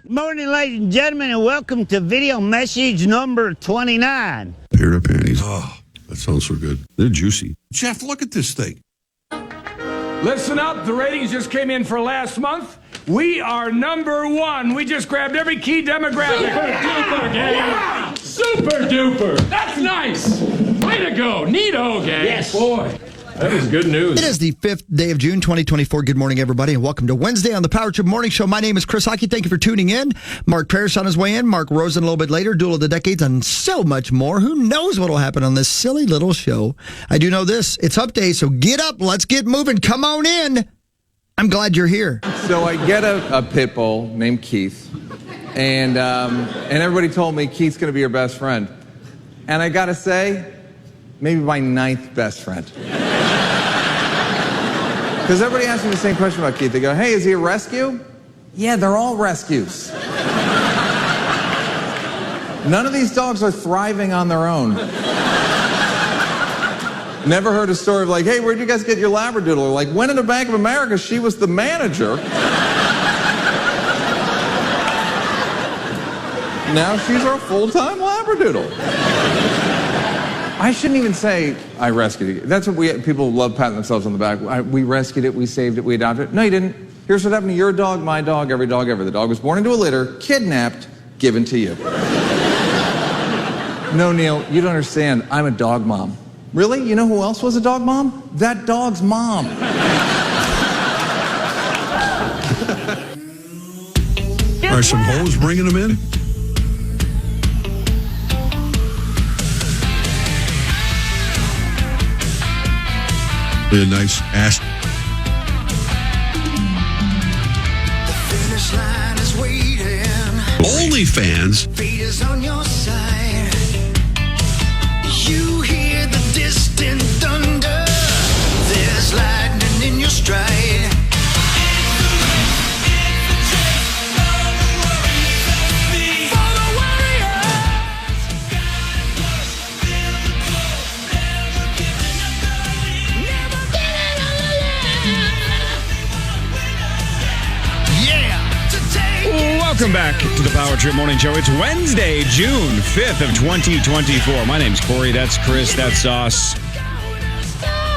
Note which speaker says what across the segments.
Speaker 1: Morning, ladies and gentlemen, and welcome to video message number 29.
Speaker 2: Pair of panties. Oh, that sounds so good. They're juicy.
Speaker 3: Jeff, look at this thing.
Speaker 4: Listen up, the ratings just came in for last month. We are number one. We just grabbed every key demographic.
Speaker 5: Super duper, gang. Yeah. Super duper. That's nice. Way to go. Neato, gang.
Speaker 1: Yes.
Speaker 5: Boy, that is good news.
Speaker 6: It is the 5th day of June, 2024. Good morning, everybody, and welcome to Wednesday on the Power Trip Morning Show. My name is Chris Hockey. Thank you for tuning in. Mark Parrish on his way in. Mark Rosen a little bit later. Duel of the Decades and so much more. Who knows what will happen on this silly little show? I do know this. It's Hump Day, so get up. Let's get moving. Come on in. I'm glad you're here.
Speaker 7: So I get a pit bull named Keith, and everybody told me Keith's going to be your best friend. And I got to say, maybe my 9th best friend. Because everybody asks me the same question about Keith. They go, hey, is he a rescue? Yeah, they're all rescues. None of these dogs are thriving on their own. Never heard a story of like, hey, where'd you guys get your Labradoodle? Like, went into Bank of America, she was the manager. Now she's our full-time Labradoodle. I shouldn't even say I rescued it. That's what people love patting themselves on the back. We rescued it, we saved it, we adopted it. No, you didn't. Here's what happened to your dog, my dog, every dog ever. The dog was born into a litter, kidnapped, given to you. No, Neil, you don't understand. I'm a dog mom. Really? You know who else was a dog mom? That dog's mom.
Speaker 2: Are some hoes bringing them in? Be a nice ass.
Speaker 8: The finish line is waiting.
Speaker 2: OnlyFans.
Speaker 8: Fate is on your side. You hear the distant thunder. There's lightning in your stride.
Speaker 9: Welcome back to the Power Trip Morning Show. It's Wednesday, June 5th of 2024. My name's Corey. That's Chris. That's Sauce.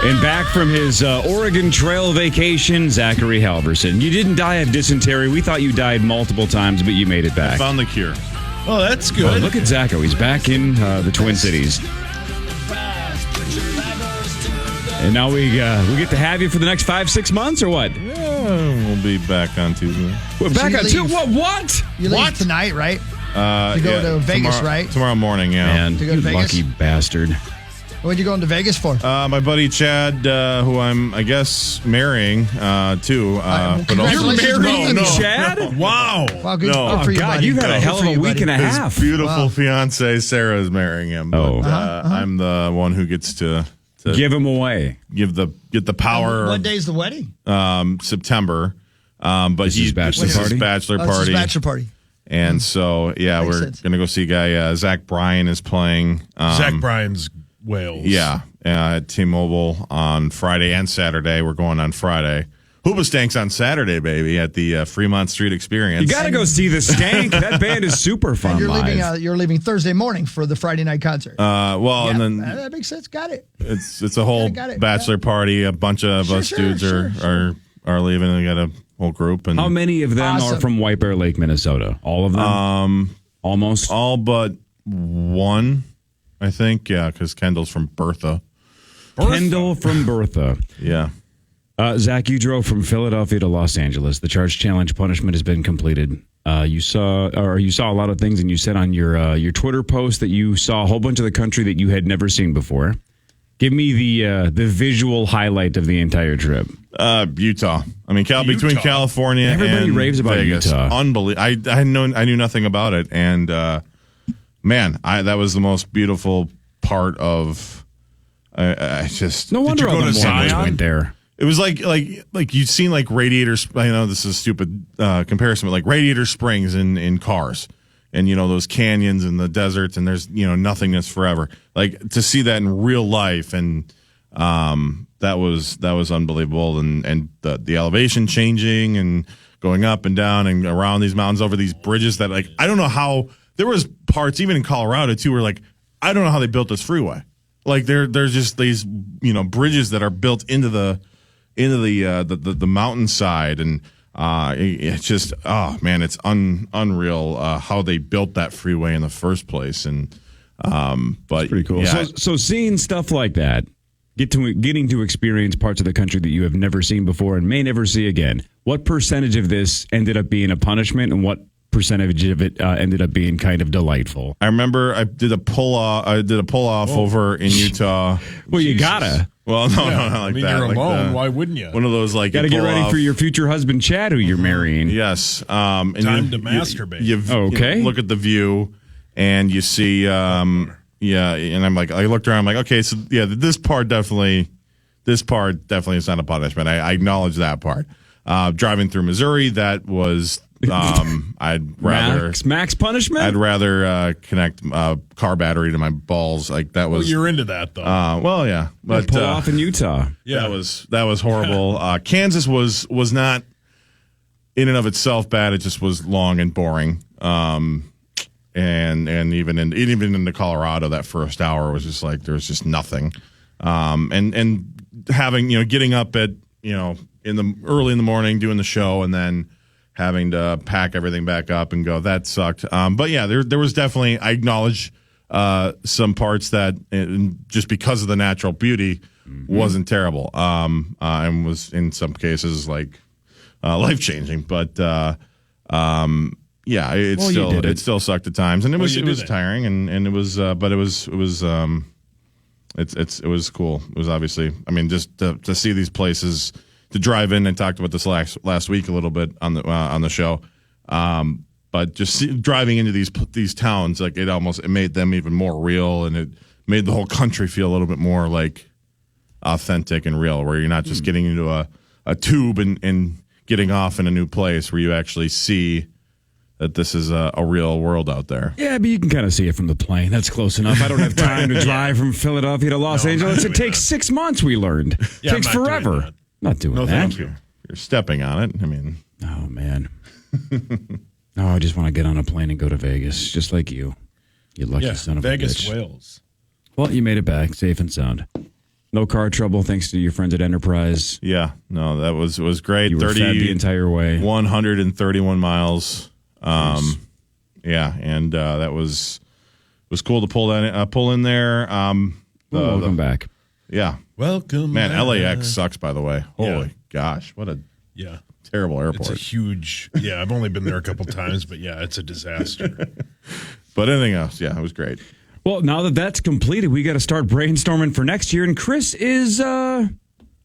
Speaker 9: And back from his Oregon Trail vacation, Zachary Halverson. You didn't die of dysentery. We thought you died multiple times, but you made it back.
Speaker 3: I found the cure.
Speaker 10: Oh, that's good.
Speaker 9: Look at Zacho. He's back in the Twin Cities. And now we get to have you for the next 5-6 months, or what?
Speaker 10: We'll be back on Tuesday.
Speaker 9: We're back on Tuesday? What?
Speaker 6: You leave tonight, right? To go to Vegas, right?
Speaker 10: Tomorrow morning, yeah.
Speaker 9: Man,
Speaker 6: To go to
Speaker 9: you
Speaker 6: Vegas?
Speaker 9: lucky bastard.
Speaker 6: What are you going to Vegas for?
Speaker 10: My buddy Chad, who I'm, I guess, marrying, too.
Speaker 9: You're
Speaker 6: Congratulations,
Speaker 9: marrying
Speaker 10: no,
Speaker 9: Chad?
Speaker 10: Wow.
Speaker 6: Wow, good
Speaker 10: No.
Speaker 6: for you,
Speaker 9: God,
Speaker 6: buddy.
Speaker 9: you've had a hell of a week and a
Speaker 10: His
Speaker 9: half.
Speaker 10: beautiful fiance, Sarah, is marrying him.
Speaker 9: Oh.
Speaker 10: But, I'm the one who gets to
Speaker 9: Give him away.
Speaker 10: get the power.
Speaker 6: What day's the wedding?
Speaker 10: September. But
Speaker 9: This is
Speaker 10: he's
Speaker 9: bachelor
Speaker 10: this is
Speaker 9: party?
Speaker 10: bachelor
Speaker 6: Oh, it's his
Speaker 10: party.
Speaker 6: bachelor party.
Speaker 10: And so, yeah,
Speaker 6: Makes
Speaker 10: we're
Speaker 6: sense.
Speaker 10: going to go see a guy. Zach Bryan is playing.
Speaker 3: Zach Bryan's Wales.
Speaker 10: Yeah, at T-Mobile on Friday and Saturday. We're going on Friday. Hoobastank's on Saturday, baby, at the Fremont Street Experience.
Speaker 9: You got to go see the Stank. That band is super fun
Speaker 6: And
Speaker 9: live.
Speaker 6: you're leaving Thursday morning for the Friday night concert.
Speaker 10: And then
Speaker 6: that makes sense. Got it.
Speaker 10: it's a whole
Speaker 6: Got it.
Speaker 10: bachelor party. A bunch of us dudes are leaving. We got a whole group. And
Speaker 9: How many of them
Speaker 6: Awesome.
Speaker 9: are from White Bear Lake, Minnesota? All of them? Almost?
Speaker 10: all but one, I think. Yeah, because Kendall's from Bertha.
Speaker 9: Kendall from Bertha.
Speaker 10: Yeah.
Speaker 9: Zach, you drove from Philadelphia to Los Angeles. The charge challenge punishment has been completed. You saw a lot of things, and you said on your Twitter post that you saw a whole bunch of the country that you had never seen before. Give me the visual highlight of the entire trip.
Speaker 10: Utah. I mean, between California
Speaker 9: Everybody
Speaker 10: and
Speaker 9: raves about
Speaker 10: Vegas.
Speaker 9: Utah.
Speaker 10: Unbelievable. I knew nothing about it, and man, that was the most beautiful part of. I just
Speaker 9: No wonder all the Mormons went there.
Speaker 10: It was like you've seen like Radiator. I know this is a stupid comparison, but like Radiator Springs in cars, and those canyons and the deserts, and there's nothingness forever. Like to see that in real life, and that was unbelievable, and the elevation changing and going up and down and around these mountains over these bridges that, like, I don't know how there was parts even in Colorado too where, like, I don't know how they built this freeway. Like there's just these, bridges that are built into the mountainside, and it's just, oh man, it's unreal how they built that freeway in the first place. And but
Speaker 9: it's pretty cool.
Speaker 10: Yeah.
Speaker 9: So seeing stuff like that, getting to experience parts of the country that you have never seen before and may never see again. What percentage of this ended up being a punishment, and what percentage of it ended up being kind of delightful?
Speaker 10: I remember I did a pull off over in Utah.
Speaker 9: Well, you gotta.
Speaker 10: Well, no, not like that.
Speaker 3: You're
Speaker 10: like
Speaker 3: alone. Why wouldn't you?
Speaker 10: One of those, like,
Speaker 9: Got to get ready for your future husband, Chad, who you're marrying.
Speaker 10: Yes.
Speaker 3: And time to masturbate.
Speaker 10: You look at the view, and you see, and I'm like, I looked around, I'm like, okay, so yeah, this part definitely is not a punishment. I acknowledge that part. Driving through Missouri, that was. I'd rather
Speaker 9: max punishment.
Speaker 10: I'd rather connect car battery to my balls. Like that was.
Speaker 3: Well, you're into that though.
Speaker 10: Well, yeah, but
Speaker 9: pull off in Utah.
Speaker 10: Yeah, that was horrible. Kansas was not in and of itself bad. It just was long and boring. And even into Colorado, that first hour was just like there was just nothing. And having getting up at early in the morning doing the show, and then having to pack everything back up and go, that sucked. But yeah, there was definitely, I acknowledge some parts that just because of the natural beauty wasn't terrible, and was in some cases like life changing. But yeah, it still sucked at times, and it was tiring, and it was but it was cool. It was obviously, I mean, just to see these places. To drive in, and talked about this last week a little bit on the show, but just driving into these towns, like it made them even more real, and it made the whole country feel a little bit more like authentic and real, where you're not just getting into a tube and getting off in a new place, where you actually see that this is a real world out there.
Speaker 9: Yeah, but you can kind of see it from the plane. That's close enough. I don't have time to drive from Philadelphia to Los Angeles. It takes 6 months. We learned. It takes forever. Not doing that.
Speaker 10: Thank you. You're stepping on it. I mean,
Speaker 9: oh man. No, I just want to get on a plane and go to Vegas, just like you. You lucky son of a bitch.
Speaker 3: Vegas, Wales.
Speaker 9: Well, you made it back safe and sound. No car trouble, thanks to your friends at Enterprise.
Speaker 10: Yeah, no, that was great.
Speaker 9: You were fed the entire way.
Speaker 10: 131 miles. Nice. Yeah, and that was cool to pull in there.
Speaker 9: Welcome back.
Speaker 10: Yeah.
Speaker 3: Welcome.
Speaker 10: Man, LAX sucks, by the way. Holy gosh. What a terrible airport.
Speaker 3: It's a huge, I've only been there a couple times, but it's a disaster.
Speaker 10: But anything else, it was great.
Speaker 9: Well, now that that's completed, we got to start brainstorming for next year, and Chris is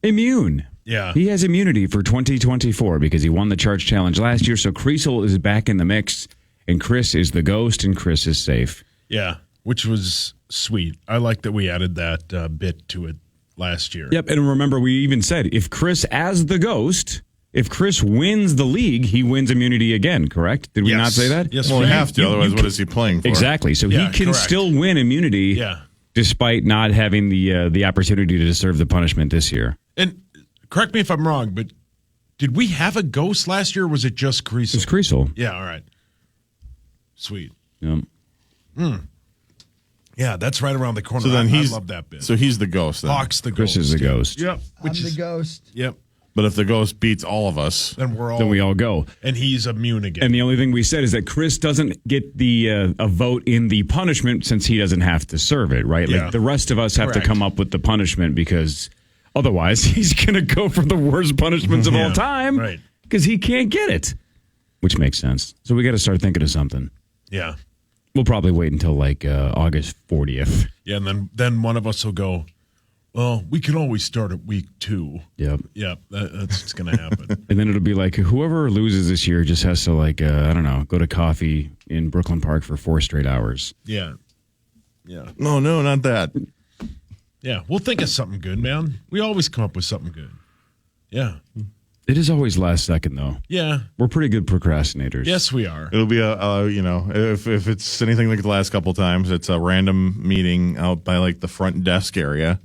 Speaker 9: immune.
Speaker 3: Yeah.
Speaker 9: He has immunity for 2024 because he won the Charge Challenge last year, so Creasel is back in the mix, and Chris is the ghost, and Chris is safe.
Speaker 3: Yeah, which was sweet. I like that we added that bit to it last year.
Speaker 9: Yep, and remember, we even said if Chris, as the ghost, if Chris wins the league, he wins immunity again, correct? Did we not say that?
Speaker 3: Yes,
Speaker 10: well, we have to. Otherwise, what is he playing for?
Speaker 9: Exactly. So he can still win immunity despite not having the opportunity to serve the punishment this year.
Speaker 3: And correct me if I'm wrong, but did we have a ghost last year, or was it just Creasel?
Speaker 9: It was Creasel.
Speaker 3: Yeah, all right. Sweet.
Speaker 9: Yep.
Speaker 3: Yeah, that's right around the corner.
Speaker 10: So then
Speaker 3: I love that bit.
Speaker 10: So he's the ghost then.
Speaker 3: Hawk's the ghost.
Speaker 9: Chris is the ghost.
Speaker 3: Yep.
Speaker 6: I'm the ghost.
Speaker 3: Yep.
Speaker 10: But if the ghost beats all of us,
Speaker 3: then
Speaker 9: we all go.
Speaker 3: And he's immune again.
Speaker 9: And the only thing we said is that Chris doesn't get the a vote in the punishment since he doesn't have to serve it, right?
Speaker 3: Yeah.
Speaker 9: Like the rest of us have to come up with the punishment because otherwise he's going to go for the worst punishments of all time,
Speaker 3: right?
Speaker 9: Because he can't get it, which makes sense. So we got to start thinking of something.
Speaker 3: Yeah.
Speaker 9: We'll probably wait until like August 40th.
Speaker 3: Yeah, and then one of us will go, well, we can always start at week 2.
Speaker 9: Yep.
Speaker 3: Yep, that's what's going to happen.
Speaker 9: And then it'll be like whoever loses this year just has to like, I don't know, go to coffee in Brooklyn Park for 4 straight hours.
Speaker 3: Yeah. Yeah.
Speaker 10: No, not that.
Speaker 3: Yeah, we'll think of something good, man. We always come up with something good. Yeah.
Speaker 9: It is always last second, though.
Speaker 3: Yeah.
Speaker 9: We're pretty good procrastinators.
Speaker 3: Yes, we are.
Speaker 10: It'll be if it's anything like the last couple of times, it's a random meeting out by like the front desk area,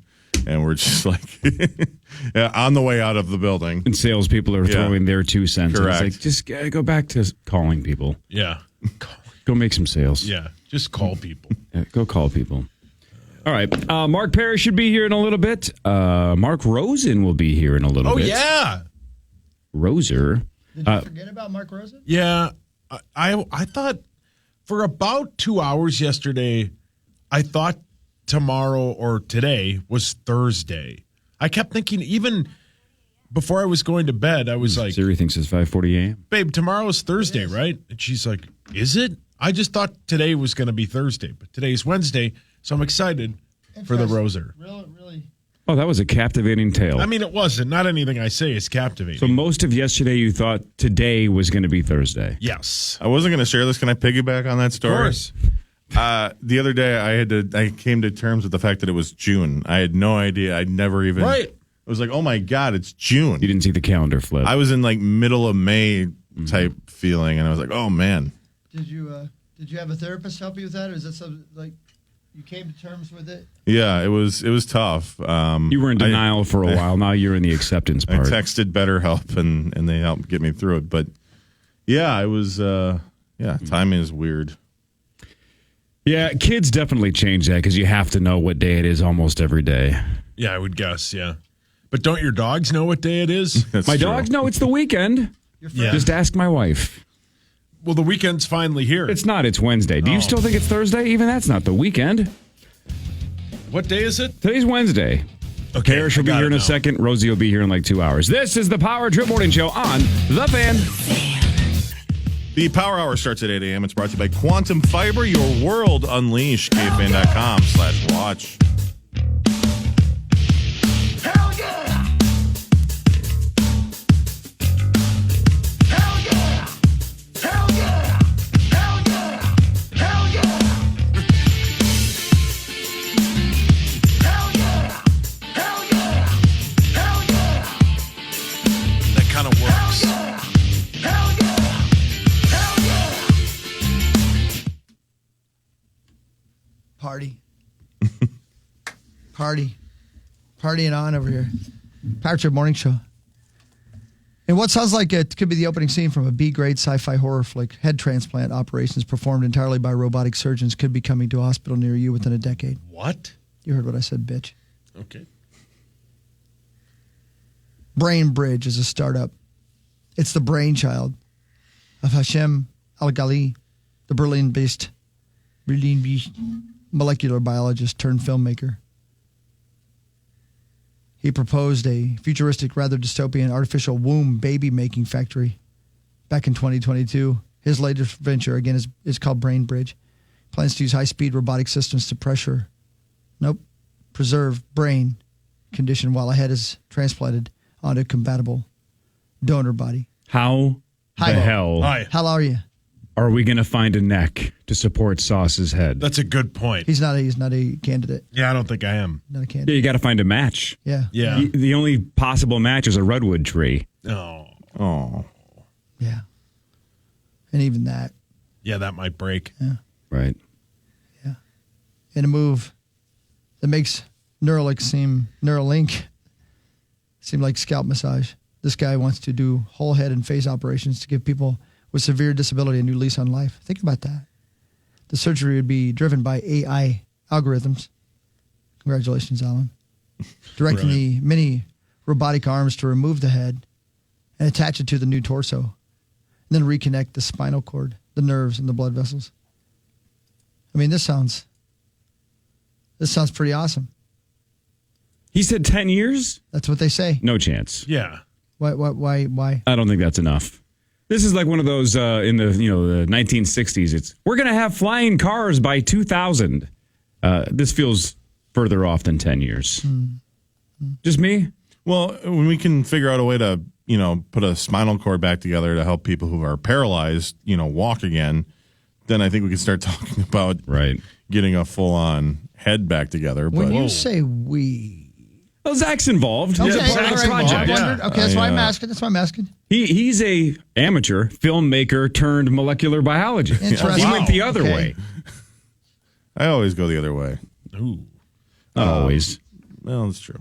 Speaker 10: and we're just like on the way out of the building.
Speaker 9: And salespeople are throwing their 2 cents.
Speaker 10: Correct.
Speaker 9: It's like, just go back to calling people.
Speaker 3: Yeah.
Speaker 9: Go make some sales.
Speaker 3: Yeah. Just call people.
Speaker 9: Yeah, go call people. All right. Mark Parrish should be here in a little bit. Mark Rosen will be here in a little bit.
Speaker 3: Oh, yeah.
Speaker 9: Roser.
Speaker 6: Did you forget about Mark Rosen?
Speaker 3: Yeah. I thought for about 2 hours yesterday, I thought tomorrow or today was Thursday. I kept thinking, even before I was going to bed, I was like,
Speaker 9: Siri thinks it's 5:40 a.m.
Speaker 3: babe, tomorrow's Thursday, right? And she's like, is it? I just thought today was going to be Thursday, but today's Wednesday, so I'm excited for the Roser.
Speaker 6: Really?
Speaker 9: Oh, that was a captivating tale.
Speaker 3: I mean, it wasn't. Not anything I say is captivating.
Speaker 9: So most of yesterday you thought today was going to be Thursday.
Speaker 3: Yes.
Speaker 10: I wasn't going to share this. Can I piggyback on that story?
Speaker 3: Of course.
Speaker 10: The other day, I came to terms with the fact that it was June. I had no idea. I'd never even.
Speaker 3: Right.
Speaker 10: It was like, oh my God, it's June.
Speaker 9: You didn't see the calendar flip.
Speaker 10: I was in like middle of May type feeling, and I was like, oh man.
Speaker 6: Did you have a therapist help you with that, or is that something like you came to terms with it?
Speaker 10: Yeah, it was tough.
Speaker 9: You were in denial for a while. Now you're in the acceptance part.
Speaker 10: I texted BetterHelp, and they helped get me through it. But yeah, it was. Timing is weird.
Speaker 9: Yeah, kids definitely change that because you have to know what day it is almost every day.
Speaker 3: Yeah, I would guess, yeah. But don't your dogs know what day it is?
Speaker 9: My dogs know it's the weekend.
Speaker 3: Yeah.
Speaker 9: Just ask my wife.
Speaker 3: Well, the weekend's finally here.
Speaker 9: It's not. It's Wednesday. Do you still think it's Thursday? Even that's not the weekend.
Speaker 3: What day is it?
Speaker 9: Today's Wednesday.
Speaker 3: Okay,
Speaker 9: Parrish will be here in a second. Rosie will be here in like 2 hours. This is the Power Trip Morning Show on The Fan.
Speaker 10: The Power Hour starts at 8 a.m. It's brought to you by Quantum Fiber, your world unleashed. KFAN.com/watch.
Speaker 8: Hell yeah! Hell yeah! Hell yeah! Hell yeah! Hell yeah! Hell yeah! Hell yeah! Hell yeah!
Speaker 3: That kind of works.
Speaker 8: Hell yeah! Hell yeah!
Speaker 6: Party. Partying on over here. Power Trip Morning Show. And what sounds like it could be the opening scene from a B-grade sci-fi horror flick, head transplant operations performed entirely by robotic surgeons could be coming to a hospital near you within a decade.
Speaker 3: What?
Speaker 6: You heard what I said, bitch.
Speaker 3: Okay.
Speaker 6: Brain Bridge is a startup. It's the brainchild of Hashem Al-Ghali, the Berlin-based molecular biologist turned filmmaker. He proposed a futuristic, rather dystopian artificial womb baby-making factory back in 2022. His latest venture, again, is called Brain Bridge. Plans to use high-speed robotic systems to preserve brain condition while a head is transplanted onto a compatible donor body.
Speaker 9: How
Speaker 6: Hi.
Speaker 9: the hell
Speaker 3: Hi.
Speaker 6: How are you?
Speaker 9: are we going to find a neck to support Sauce's head?
Speaker 3: That's a good point.
Speaker 6: He's not a candidate.
Speaker 3: Yeah, I don't think I am.
Speaker 6: Not a
Speaker 9: Yeah,
Speaker 6: candidate.
Speaker 9: you got to find a match.
Speaker 6: Yeah.
Speaker 3: Yeah.
Speaker 9: The only possible match is a redwood tree.
Speaker 3: Oh.
Speaker 10: Oh.
Speaker 6: Yeah. And even that.
Speaker 3: Yeah, that might break.
Speaker 6: Yeah.
Speaker 9: Right.
Speaker 6: Yeah. In a move that makes Neuralink seem like scalp massage. This guy wants to do whole head and face operations to give people with severe disability a new lease on life. Think about that. The surgery would be driven by AI algorithms. Congratulations, Alan. Directing the mini robotic arms to remove the head and attach it to the new torso. And then reconnect the spinal cord, the nerves, and the blood vessels. I mean, this sounds pretty awesome.
Speaker 9: He said 10 years?
Speaker 6: That's what they say.
Speaker 9: No chance.
Speaker 3: Yeah.
Speaker 6: Why?
Speaker 9: I don't think that's enough. This is like one of those in the the 1960s. It's we're going to have flying cars by 2000. This feels further off than 10 years. Just me?
Speaker 10: Well, when we can figure out a way to, put a spinal cord back together to help people who are paralyzed, walk again, then I think we can start talking about getting a full-on head back together.
Speaker 6: When
Speaker 10: but
Speaker 6: you say we...
Speaker 9: Well, Zach's involved.
Speaker 6: Okay,
Speaker 9: He's part of the project.
Speaker 6: Okay, that's why I'm asking.
Speaker 9: He's a amateur filmmaker turned molecular biologist.
Speaker 6: Interesting.
Speaker 9: He went the other way.
Speaker 10: I always go the other way.
Speaker 3: Ooh.
Speaker 9: Not always.
Speaker 10: Well, that's true.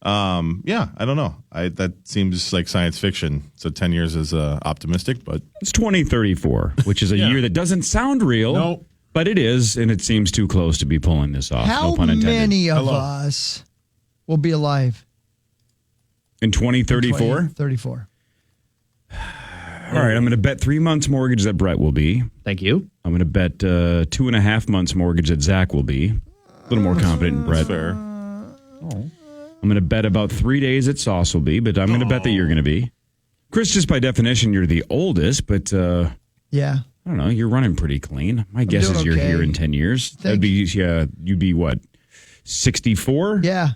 Speaker 10: Yeah, I don't know. That seems like science fiction. So 10 years is optimistic, but
Speaker 9: It's 2034, which is a year that doesn't sound real.
Speaker 3: No.
Speaker 9: But it is, and it seems too close to be pulling this off.
Speaker 6: How
Speaker 9: no pun intended.
Speaker 6: many of us will be alive
Speaker 9: In 2034?
Speaker 6: 34.
Speaker 9: All right, I'm going to bet 3 months mortgage that Brett will be.
Speaker 1: Thank you.
Speaker 9: I'm going to bet 2.5 months mortgage that Zach will be. A little more confident in Brett.
Speaker 10: fair.
Speaker 9: I'm going to bet about 3 days that Sauce will be, but I'm going to bet that you're going to be. Chris, just by definition, you're the oldest, but
Speaker 6: Yeah.
Speaker 9: I don't know. You're running pretty clean. My guess is
Speaker 6: doing
Speaker 9: you're
Speaker 6: okay.
Speaker 9: here in 10 years. That'd be, you'd be what, 64?
Speaker 6: Yeah.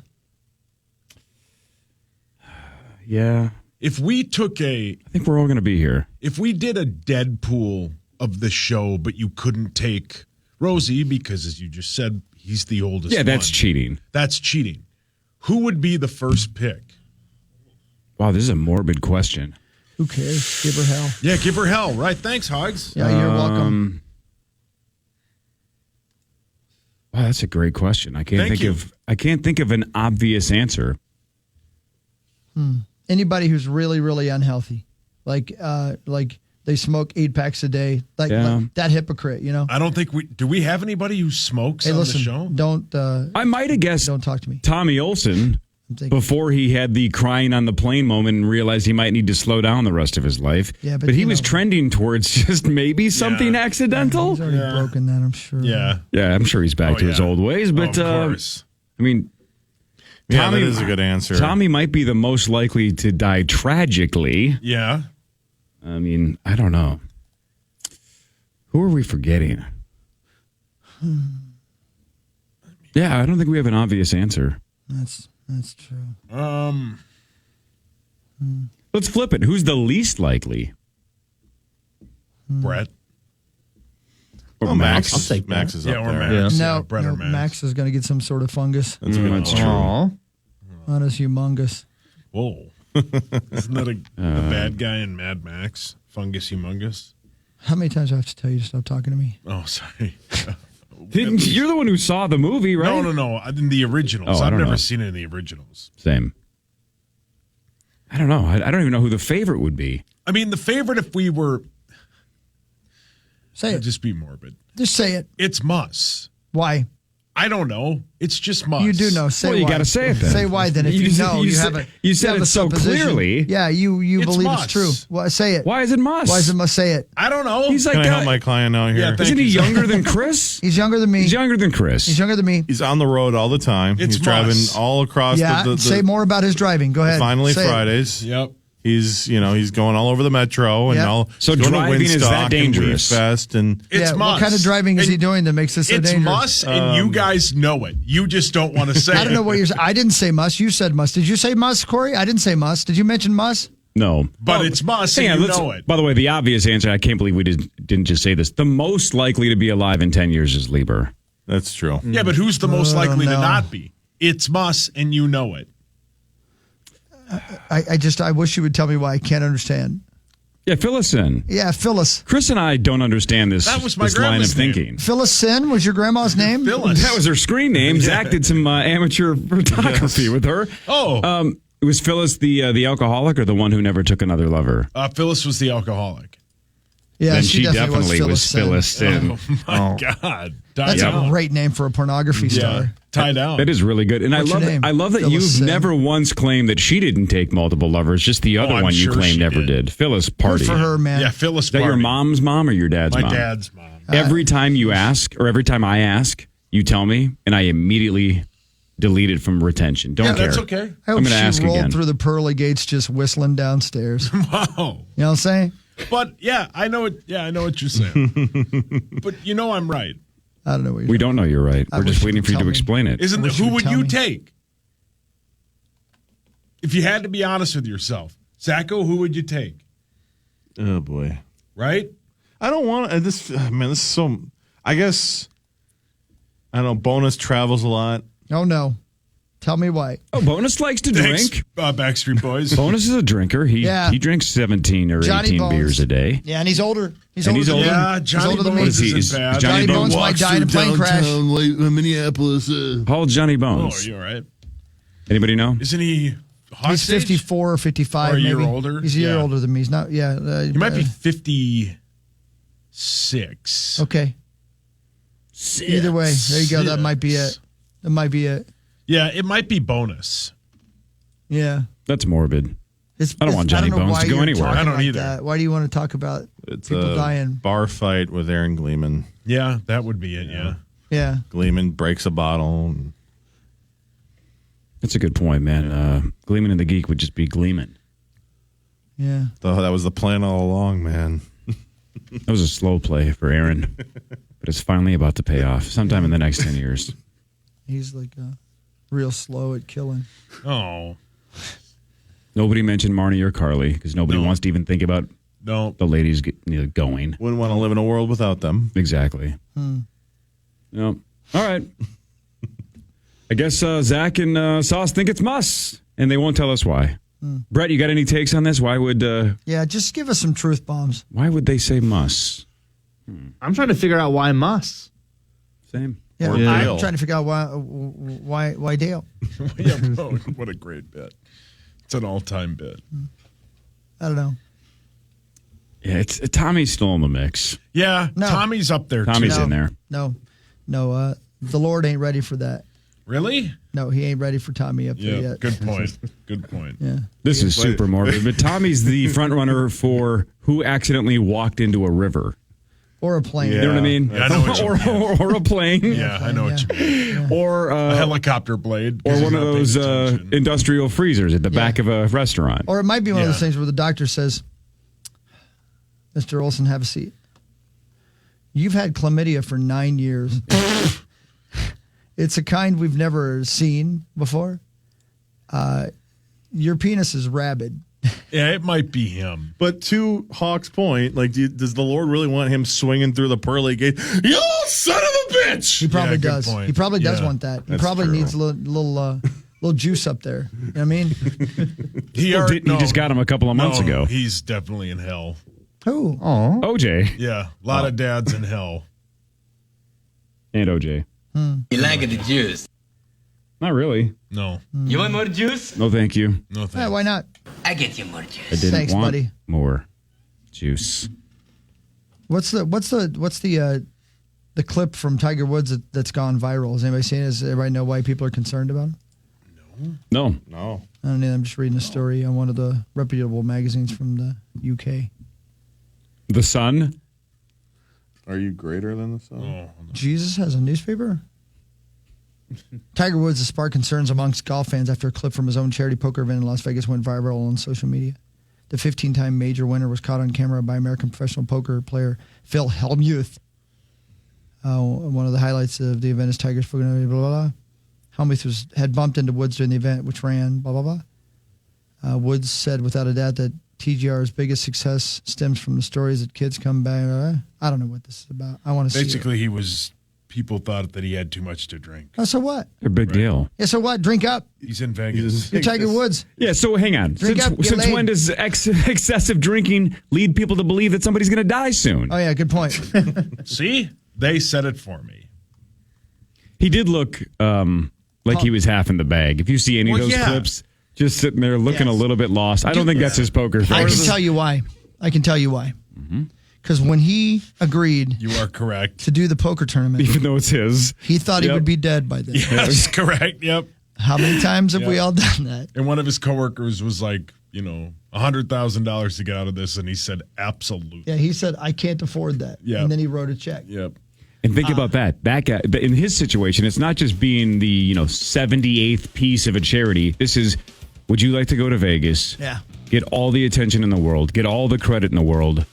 Speaker 9: Yeah.
Speaker 3: If we took
Speaker 9: I think we're all going to be here.
Speaker 3: if we did a Deadpool of the show, but you couldn't take Rosie because, as you just said, he's the oldest.
Speaker 9: Yeah, that's
Speaker 3: one.
Speaker 9: cheating.
Speaker 3: That's cheating. Who would be the first pick?
Speaker 9: Wow, this is a morbid question.
Speaker 6: Who cares? Give her hell.
Speaker 3: Yeah, give her hell, right? Thanks, Hogs.
Speaker 6: Yeah, you're welcome.
Speaker 9: Wow, that's a great question. I can't think of an obvious answer.
Speaker 6: Anybody who's really, really unhealthy, like they smoke 8 packs a day, like that hypocrite, you know.
Speaker 3: I don't think do we have anybody who smokes
Speaker 6: Hey,
Speaker 3: on
Speaker 6: listen,
Speaker 3: the show?
Speaker 6: don't.
Speaker 9: I might have guessed
Speaker 6: Don't talk to me.
Speaker 9: Tommy Olson before he had the crying on the plane moment and realized he might need to slow down the rest of his life.
Speaker 6: Yeah,
Speaker 9: but
Speaker 6: but
Speaker 9: he
Speaker 6: you
Speaker 9: was
Speaker 6: know-
Speaker 9: trending towards just maybe something
Speaker 3: Yeah.
Speaker 9: accidental.
Speaker 6: He's already broken that, I'm sure.
Speaker 3: Yeah.
Speaker 9: Yeah, I'm sure he's back to his
Speaker 3: yeah.
Speaker 9: old ways. But
Speaker 3: of course.
Speaker 9: I mean,
Speaker 10: Yeah, that is a good answer.
Speaker 9: Tommy might be the most likely to die tragically.
Speaker 3: Yeah.
Speaker 9: I mean, I don't know. Who are we forgetting? Yeah, I don't think we have an obvious answer.
Speaker 6: That's true.
Speaker 9: Let's flip it. Who's the least likely?
Speaker 3: Brett.
Speaker 9: Or
Speaker 10: Oh,
Speaker 9: Max?
Speaker 10: Max.
Speaker 1: take that.
Speaker 10: Max is
Speaker 3: Yeah,
Speaker 10: up
Speaker 3: or
Speaker 10: there.
Speaker 3: Max.
Speaker 6: No,
Speaker 3: Yeah, Brett
Speaker 6: no,
Speaker 3: or Max.
Speaker 6: Max is going to get some sort of fungus.
Speaker 10: That's a good
Speaker 9: That's
Speaker 10: one.
Speaker 9: true.
Speaker 6: Not as humongous.
Speaker 3: Whoa. Isn't that the bad guy in Mad Max? Fungus humongous?
Speaker 6: How many times do I have to tell you to stop talking to me?
Speaker 3: Oh, sorry.
Speaker 9: You're the one who saw the movie, right?
Speaker 3: No. In the originals.
Speaker 9: Oh, I
Speaker 3: I've
Speaker 9: don't
Speaker 3: never
Speaker 9: know.
Speaker 3: seen it in the originals.
Speaker 9: Same. I don't know. I don't even know who the favorite would be.
Speaker 3: I mean, the favorite, if we were.
Speaker 6: Say it.
Speaker 3: Just be morbid.
Speaker 6: Just say it.
Speaker 3: It's Muss.
Speaker 6: Why?
Speaker 3: I don't know. It's just Muss.
Speaker 6: You do know. Say
Speaker 9: Well,
Speaker 6: why.
Speaker 9: you gotta say it then.
Speaker 6: Say why then. If you, know, you
Speaker 9: said,
Speaker 6: have a.
Speaker 9: you said
Speaker 6: have
Speaker 9: it
Speaker 6: a
Speaker 9: so
Speaker 6: supposition.
Speaker 9: clearly.
Speaker 6: Yeah, you
Speaker 3: It's
Speaker 6: believe
Speaker 3: Muss.
Speaker 6: it's true. Well, say it.
Speaker 9: Why is it Muss?
Speaker 6: Why is it must say it?
Speaker 3: I don't know.
Speaker 9: He's like
Speaker 10: Can I help my client out here?
Speaker 3: Yeah, thank
Speaker 9: isn't he
Speaker 3: you.
Speaker 9: younger than Chris?
Speaker 6: He's younger than me.
Speaker 9: He's younger than Chris.
Speaker 6: He's younger than me.
Speaker 10: He's on the road all the time.
Speaker 3: It's
Speaker 10: He's driving
Speaker 3: Muss.
Speaker 10: all across
Speaker 6: Yeah.
Speaker 10: the
Speaker 6: Say more about his driving. Go ahead.
Speaker 10: Finally
Speaker 6: Say it.
Speaker 10: Fridays.
Speaker 3: Yep.
Speaker 10: He's going all over the metro and
Speaker 6: Yep.
Speaker 10: all.
Speaker 9: So
Speaker 10: going to
Speaker 9: driving is
Speaker 10: Winstock
Speaker 9: that
Speaker 10: and
Speaker 9: dangerous?
Speaker 10: Weed Fest and
Speaker 3: It's
Speaker 6: Yeah,
Speaker 3: Muss.
Speaker 6: what kind of driving is
Speaker 3: And
Speaker 6: he doing that makes this so
Speaker 3: It's
Speaker 6: dangerous?
Speaker 3: Muss, and you guys know it. You just don't want to say it.
Speaker 6: I don't know what you're. I didn't say must. You said must. Did you say must, Corey? I didn't say must. Did you mention must?
Speaker 9: No.
Speaker 3: But it's Muss, and
Speaker 9: Hang on,
Speaker 3: you
Speaker 9: let's-
Speaker 3: know it.
Speaker 9: By the way, the obvious answer, I can't believe we didn't just say this. The most likely to be alive in 10 years is Lieber.
Speaker 10: that's true.
Speaker 3: Yeah, but who's the most likely to
Speaker 6: no.
Speaker 3: not be? It's Muss, and you know it.
Speaker 6: I wish you would tell me why. I can't understand.
Speaker 9: Yeah, fill us in.
Speaker 6: Yeah, Phyllis.
Speaker 9: Chris and I don't understand this,
Speaker 3: That was my
Speaker 9: this line of
Speaker 3: grandma's name.
Speaker 9: thinking.
Speaker 6: Phyllis Sin was your grandma's name?
Speaker 3: Phyllis.
Speaker 9: That was her screen name. Zach did some amateur photography with her.
Speaker 3: Oh.
Speaker 9: It was Phyllis the alcoholic or the one who never took another lover?
Speaker 3: Phyllis was the alcoholic.
Speaker 6: Yeah,
Speaker 9: Then she definitely was
Speaker 6: Sin.
Speaker 9: Phyllis Sin.
Speaker 3: My God.
Speaker 6: That's
Speaker 3: Tie
Speaker 6: a
Speaker 3: down.
Speaker 6: great name for a pornography
Speaker 3: Yeah.
Speaker 6: star.
Speaker 3: Tie down.
Speaker 9: That is really good. And
Speaker 6: What's your name?
Speaker 9: I love that
Speaker 6: Phyllis
Speaker 9: you've
Speaker 6: Sin.
Speaker 9: never once claimed that she didn't take multiple lovers, just the other
Speaker 3: I'm
Speaker 9: one you
Speaker 3: sure
Speaker 9: claimed
Speaker 3: she
Speaker 9: never
Speaker 3: did.
Speaker 9: did. Phyllis Party.
Speaker 6: Good for her, man.
Speaker 3: Yeah, Phyllis
Speaker 9: Is that your
Speaker 3: Party.
Speaker 9: mom's mom or your dad's
Speaker 3: My
Speaker 9: mom?
Speaker 3: dad's mom.
Speaker 9: Every time you ask, or every time I ask, you tell me, and I immediately delete it from retention. Don't
Speaker 3: Yeah,
Speaker 9: care.
Speaker 3: that's okay.
Speaker 6: I hope
Speaker 9: I'm gonna
Speaker 6: she
Speaker 9: ask
Speaker 6: rolled
Speaker 9: again.
Speaker 6: through the pearly gates just whistling downstairs. You
Speaker 3: Wow.
Speaker 6: know what I'm saying?
Speaker 3: But yeah, I know it. Yeah, I know what you're saying. But you know I'm right.
Speaker 6: I don't know what you're
Speaker 9: We don't know you're right.
Speaker 6: I
Speaker 9: We're
Speaker 6: wish
Speaker 9: just
Speaker 6: you
Speaker 9: waiting
Speaker 6: could
Speaker 9: for you
Speaker 6: tell
Speaker 9: to
Speaker 6: me.
Speaker 9: explain it.
Speaker 3: Isn't
Speaker 6: wish
Speaker 3: who
Speaker 6: you would
Speaker 3: would
Speaker 6: tell
Speaker 3: you
Speaker 6: me.
Speaker 3: take? If you had to be honest with yourself, Zacho, who would you take?
Speaker 10: Oh boy.
Speaker 3: Right?
Speaker 10: I don't want this. Man, this is so. I guess. I don't know. Bonus travels a lot.
Speaker 6: Oh, no. Tell me why.
Speaker 9: Oh, Bonus likes to
Speaker 3: Thanks,
Speaker 9: drink.
Speaker 3: Backstreet Boys.
Speaker 9: Bonus is a drinker. He drinks 17 or
Speaker 6: Johnny
Speaker 9: 18
Speaker 6: Bones.
Speaker 9: beers a day.
Speaker 6: Yeah, and he's older. He's
Speaker 9: And
Speaker 6: older
Speaker 9: he's
Speaker 6: than
Speaker 9: older?
Speaker 6: me.
Speaker 3: Yeah,
Speaker 6: He's
Speaker 3: Johnny
Speaker 6: older than me.
Speaker 3: Bones
Speaker 9: What is he?
Speaker 3: isn't bad.
Speaker 9: Johnny
Speaker 6: Bones might die in a plane crash.
Speaker 2: Minneapolis.
Speaker 10: Oh,
Speaker 9: How old's Johnny
Speaker 3: Oh,
Speaker 9: Bones?
Speaker 3: are you all right?
Speaker 9: Anybody know?
Speaker 3: Isn't he
Speaker 6: He's 54 or 55,
Speaker 3: or a year
Speaker 6: maybe.
Speaker 3: older?
Speaker 6: He's a year older than me. He's not,
Speaker 3: He might be 56.
Speaker 6: Okay. Either way, there you go. That might be it. That might be it.
Speaker 3: Yeah, it might be bonus.
Speaker 6: Yeah.
Speaker 9: That's morbid. I don't want Johnny Bones to go anywhere.
Speaker 3: I don't either.
Speaker 6: That. Why do you want to talk about
Speaker 10: It's
Speaker 6: people
Speaker 10: a
Speaker 6: dying?
Speaker 10: bar fight with Aaron Gleeman.
Speaker 3: Yeah, that would be it, yeah.
Speaker 6: Yeah.
Speaker 10: Gleeman breaks a bottle. And
Speaker 9: That's a good point, man. Gleeman and the Geek would just be Gleeman.
Speaker 6: Yeah.
Speaker 10: that was the plan all along, man.
Speaker 9: That was a slow play for Aaron, but it's finally about to pay off sometime in the next 10 years.
Speaker 6: He's like real slow at killing.
Speaker 3: Oh.
Speaker 9: Nobody mentioned Marnie or Carly because nobody wants to even think about the ladies going.
Speaker 10: Wouldn't want to live in a world without them.
Speaker 9: Exactly. No. All right. I guess Zach and Sauce think it's muss, and they won't tell us why. Brett, you got any takes on this? Why would
Speaker 6: Yeah, just give us some truth bombs.
Speaker 9: why would they say muss?
Speaker 11: I'm trying to figure out why muss.
Speaker 9: Same.
Speaker 6: Yeah,
Speaker 10: Or
Speaker 6: I'm
Speaker 10: Dale.
Speaker 6: trying to figure out why Dale.
Speaker 3: Yeah, what a great bit. It's an all-time bit.
Speaker 6: I don't know.
Speaker 9: Yeah, it's Tommy's still in the mix.
Speaker 3: Yeah,
Speaker 6: No.
Speaker 3: Tommy's up there,
Speaker 9: Tommy's
Speaker 3: too.
Speaker 9: in there.
Speaker 6: No. The Lord ain't ready for that.
Speaker 3: Really?
Speaker 6: No, he ain't ready for Tommy up there
Speaker 3: Yeah,
Speaker 6: yet.
Speaker 3: good point. Good point.
Speaker 6: Yeah.
Speaker 9: This is super morbid, but Tommy's the front runner for who accidentally walked into a river.
Speaker 6: Or a plane.
Speaker 9: You know what I mean?
Speaker 3: Yeah, I know what you mean.
Speaker 9: or a plane.
Speaker 3: Yeah, I know what you mean.
Speaker 9: Or
Speaker 3: A helicopter blade.
Speaker 9: or
Speaker 3: 'cause
Speaker 9: one
Speaker 3: he's
Speaker 9: of
Speaker 3: not paying
Speaker 9: those
Speaker 3: attention.
Speaker 9: industrial freezers at the
Speaker 6: Yeah.
Speaker 9: back of a restaurant.
Speaker 6: Or it might be one of those
Speaker 3: Yeah.
Speaker 6: things where the doctor says, Mr. Olson, have a seat. You've had chlamydia for 9 years. It's a kind we've never seen before. Your penis is rabid.
Speaker 3: Yeah, it might be him.
Speaker 10: But to Hawk's point, like, does the Lord really want him swinging through the pearly gate? You son of a bitch!
Speaker 6: He probably
Speaker 3: Yeah, good
Speaker 6: does.
Speaker 3: point.
Speaker 6: He probably does
Speaker 3: Yeah,
Speaker 6: want that. He
Speaker 10: that's
Speaker 6: probably
Speaker 10: true.
Speaker 6: needs a little juice up there. You know what I mean?
Speaker 3: He
Speaker 9: just got him a couple of months ago.
Speaker 3: He's definitely in hell.
Speaker 6: Who?
Speaker 9: OJ
Speaker 3: Yeah, a lot of dads in hell.
Speaker 9: and OJ.
Speaker 12: You like the juice?
Speaker 9: Not really.
Speaker 3: No,
Speaker 12: You want more juice?
Speaker 9: No, thank you.
Speaker 3: no thanks.
Speaker 6: Yeah, why not?
Speaker 12: I get you more juice.
Speaker 9: I didn't
Speaker 6: Thanks,
Speaker 9: want
Speaker 6: buddy.
Speaker 9: more juice.
Speaker 6: What's the clip from Tiger Woods that's gone viral? Has anybody seen it? Does everybody know why people are concerned about it?
Speaker 9: No.
Speaker 10: No.
Speaker 6: I don't know. I'm just reading a story on one of the reputable magazines from the UK.
Speaker 9: The Sun?
Speaker 10: Are you greater than the sun?
Speaker 3: Oh,
Speaker 6: Jesus has a newspaper? Tiger Woods has sparked concerns amongst golf fans after a clip from his own charity poker event in Las Vegas went viral on social media. The 15-time major winner was caught on camera by American professional poker player Phil Hellmuth. One of the highlights of the event is Tiger's blah, blah, blah. Hellmuth had bumped into Woods during the event, which ran blah, blah, blah. Woods said without a doubt that TGR's biggest success stems from the stories that kids come back. I don't know what this is about. I want to see it.
Speaker 3: basically, people thought that he had too much to drink.
Speaker 6: Oh, so what?
Speaker 9: A big deal.
Speaker 6: Yeah, so what? Drink up.
Speaker 3: He's in Vegas.
Speaker 6: You're Tiger Woods.
Speaker 9: Yeah, so hang on.
Speaker 6: Drink up, get
Speaker 9: Since
Speaker 6: laid.
Speaker 9: when does excessive drinking lead people to believe that somebody's going to die soon?
Speaker 6: Oh, yeah, good point.
Speaker 3: See? They said it for me.
Speaker 9: He did look like he was half in the bag. If you see any of
Speaker 3: Well,
Speaker 9: those
Speaker 3: yeah.
Speaker 9: clips, just sitting there looking a little bit lost. I don't think that's his poker face.
Speaker 6: I can tell you why. Because when he agreed
Speaker 3: You are correct.
Speaker 6: to do the poker tournament,
Speaker 9: Even though it's his.
Speaker 6: he thought he
Speaker 9: Yep.
Speaker 6: would be dead by then.
Speaker 3: Yes, correct. Yep.
Speaker 6: How many times have we
Speaker 3: Yeah.
Speaker 6: all done that?
Speaker 3: And one of his coworkers was like, $100,000 to get out of this, and he said, absolutely.
Speaker 6: Yeah, he said, I can't afford that.
Speaker 3: Yeah.
Speaker 6: And then he wrote a check.
Speaker 3: Yep.
Speaker 9: And think about that. That guy, in his situation, it's not just being the 78th piece of a charity. This is, would you like to go to Vegas?
Speaker 6: Yeah.
Speaker 9: Get all the attention in the world. Get all the credit in the world.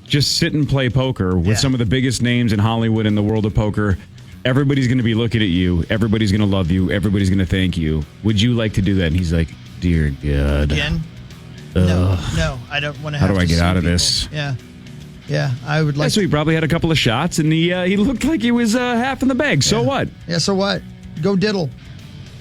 Speaker 9: Just sit and play poker with some of the biggest names in Hollywood in the world of poker. Everybody's going to be looking at you. Everybody's going to love you. Everybody's going to thank you. Would you like to do that? And he's like, dear God.
Speaker 6: Again? No, I don't want to
Speaker 9: How
Speaker 6: have
Speaker 9: do I
Speaker 6: to
Speaker 9: get
Speaker 6: see
Speaker 9: out of
Speaker 6: people.
Speaker 9: this?
Speaker 6: Yeah, I would like
Speaker 9: So he probably had a couple of shots, and he looked like he was half in the bag. So what?
Speaker 6: Yeah, so what? Go diddle.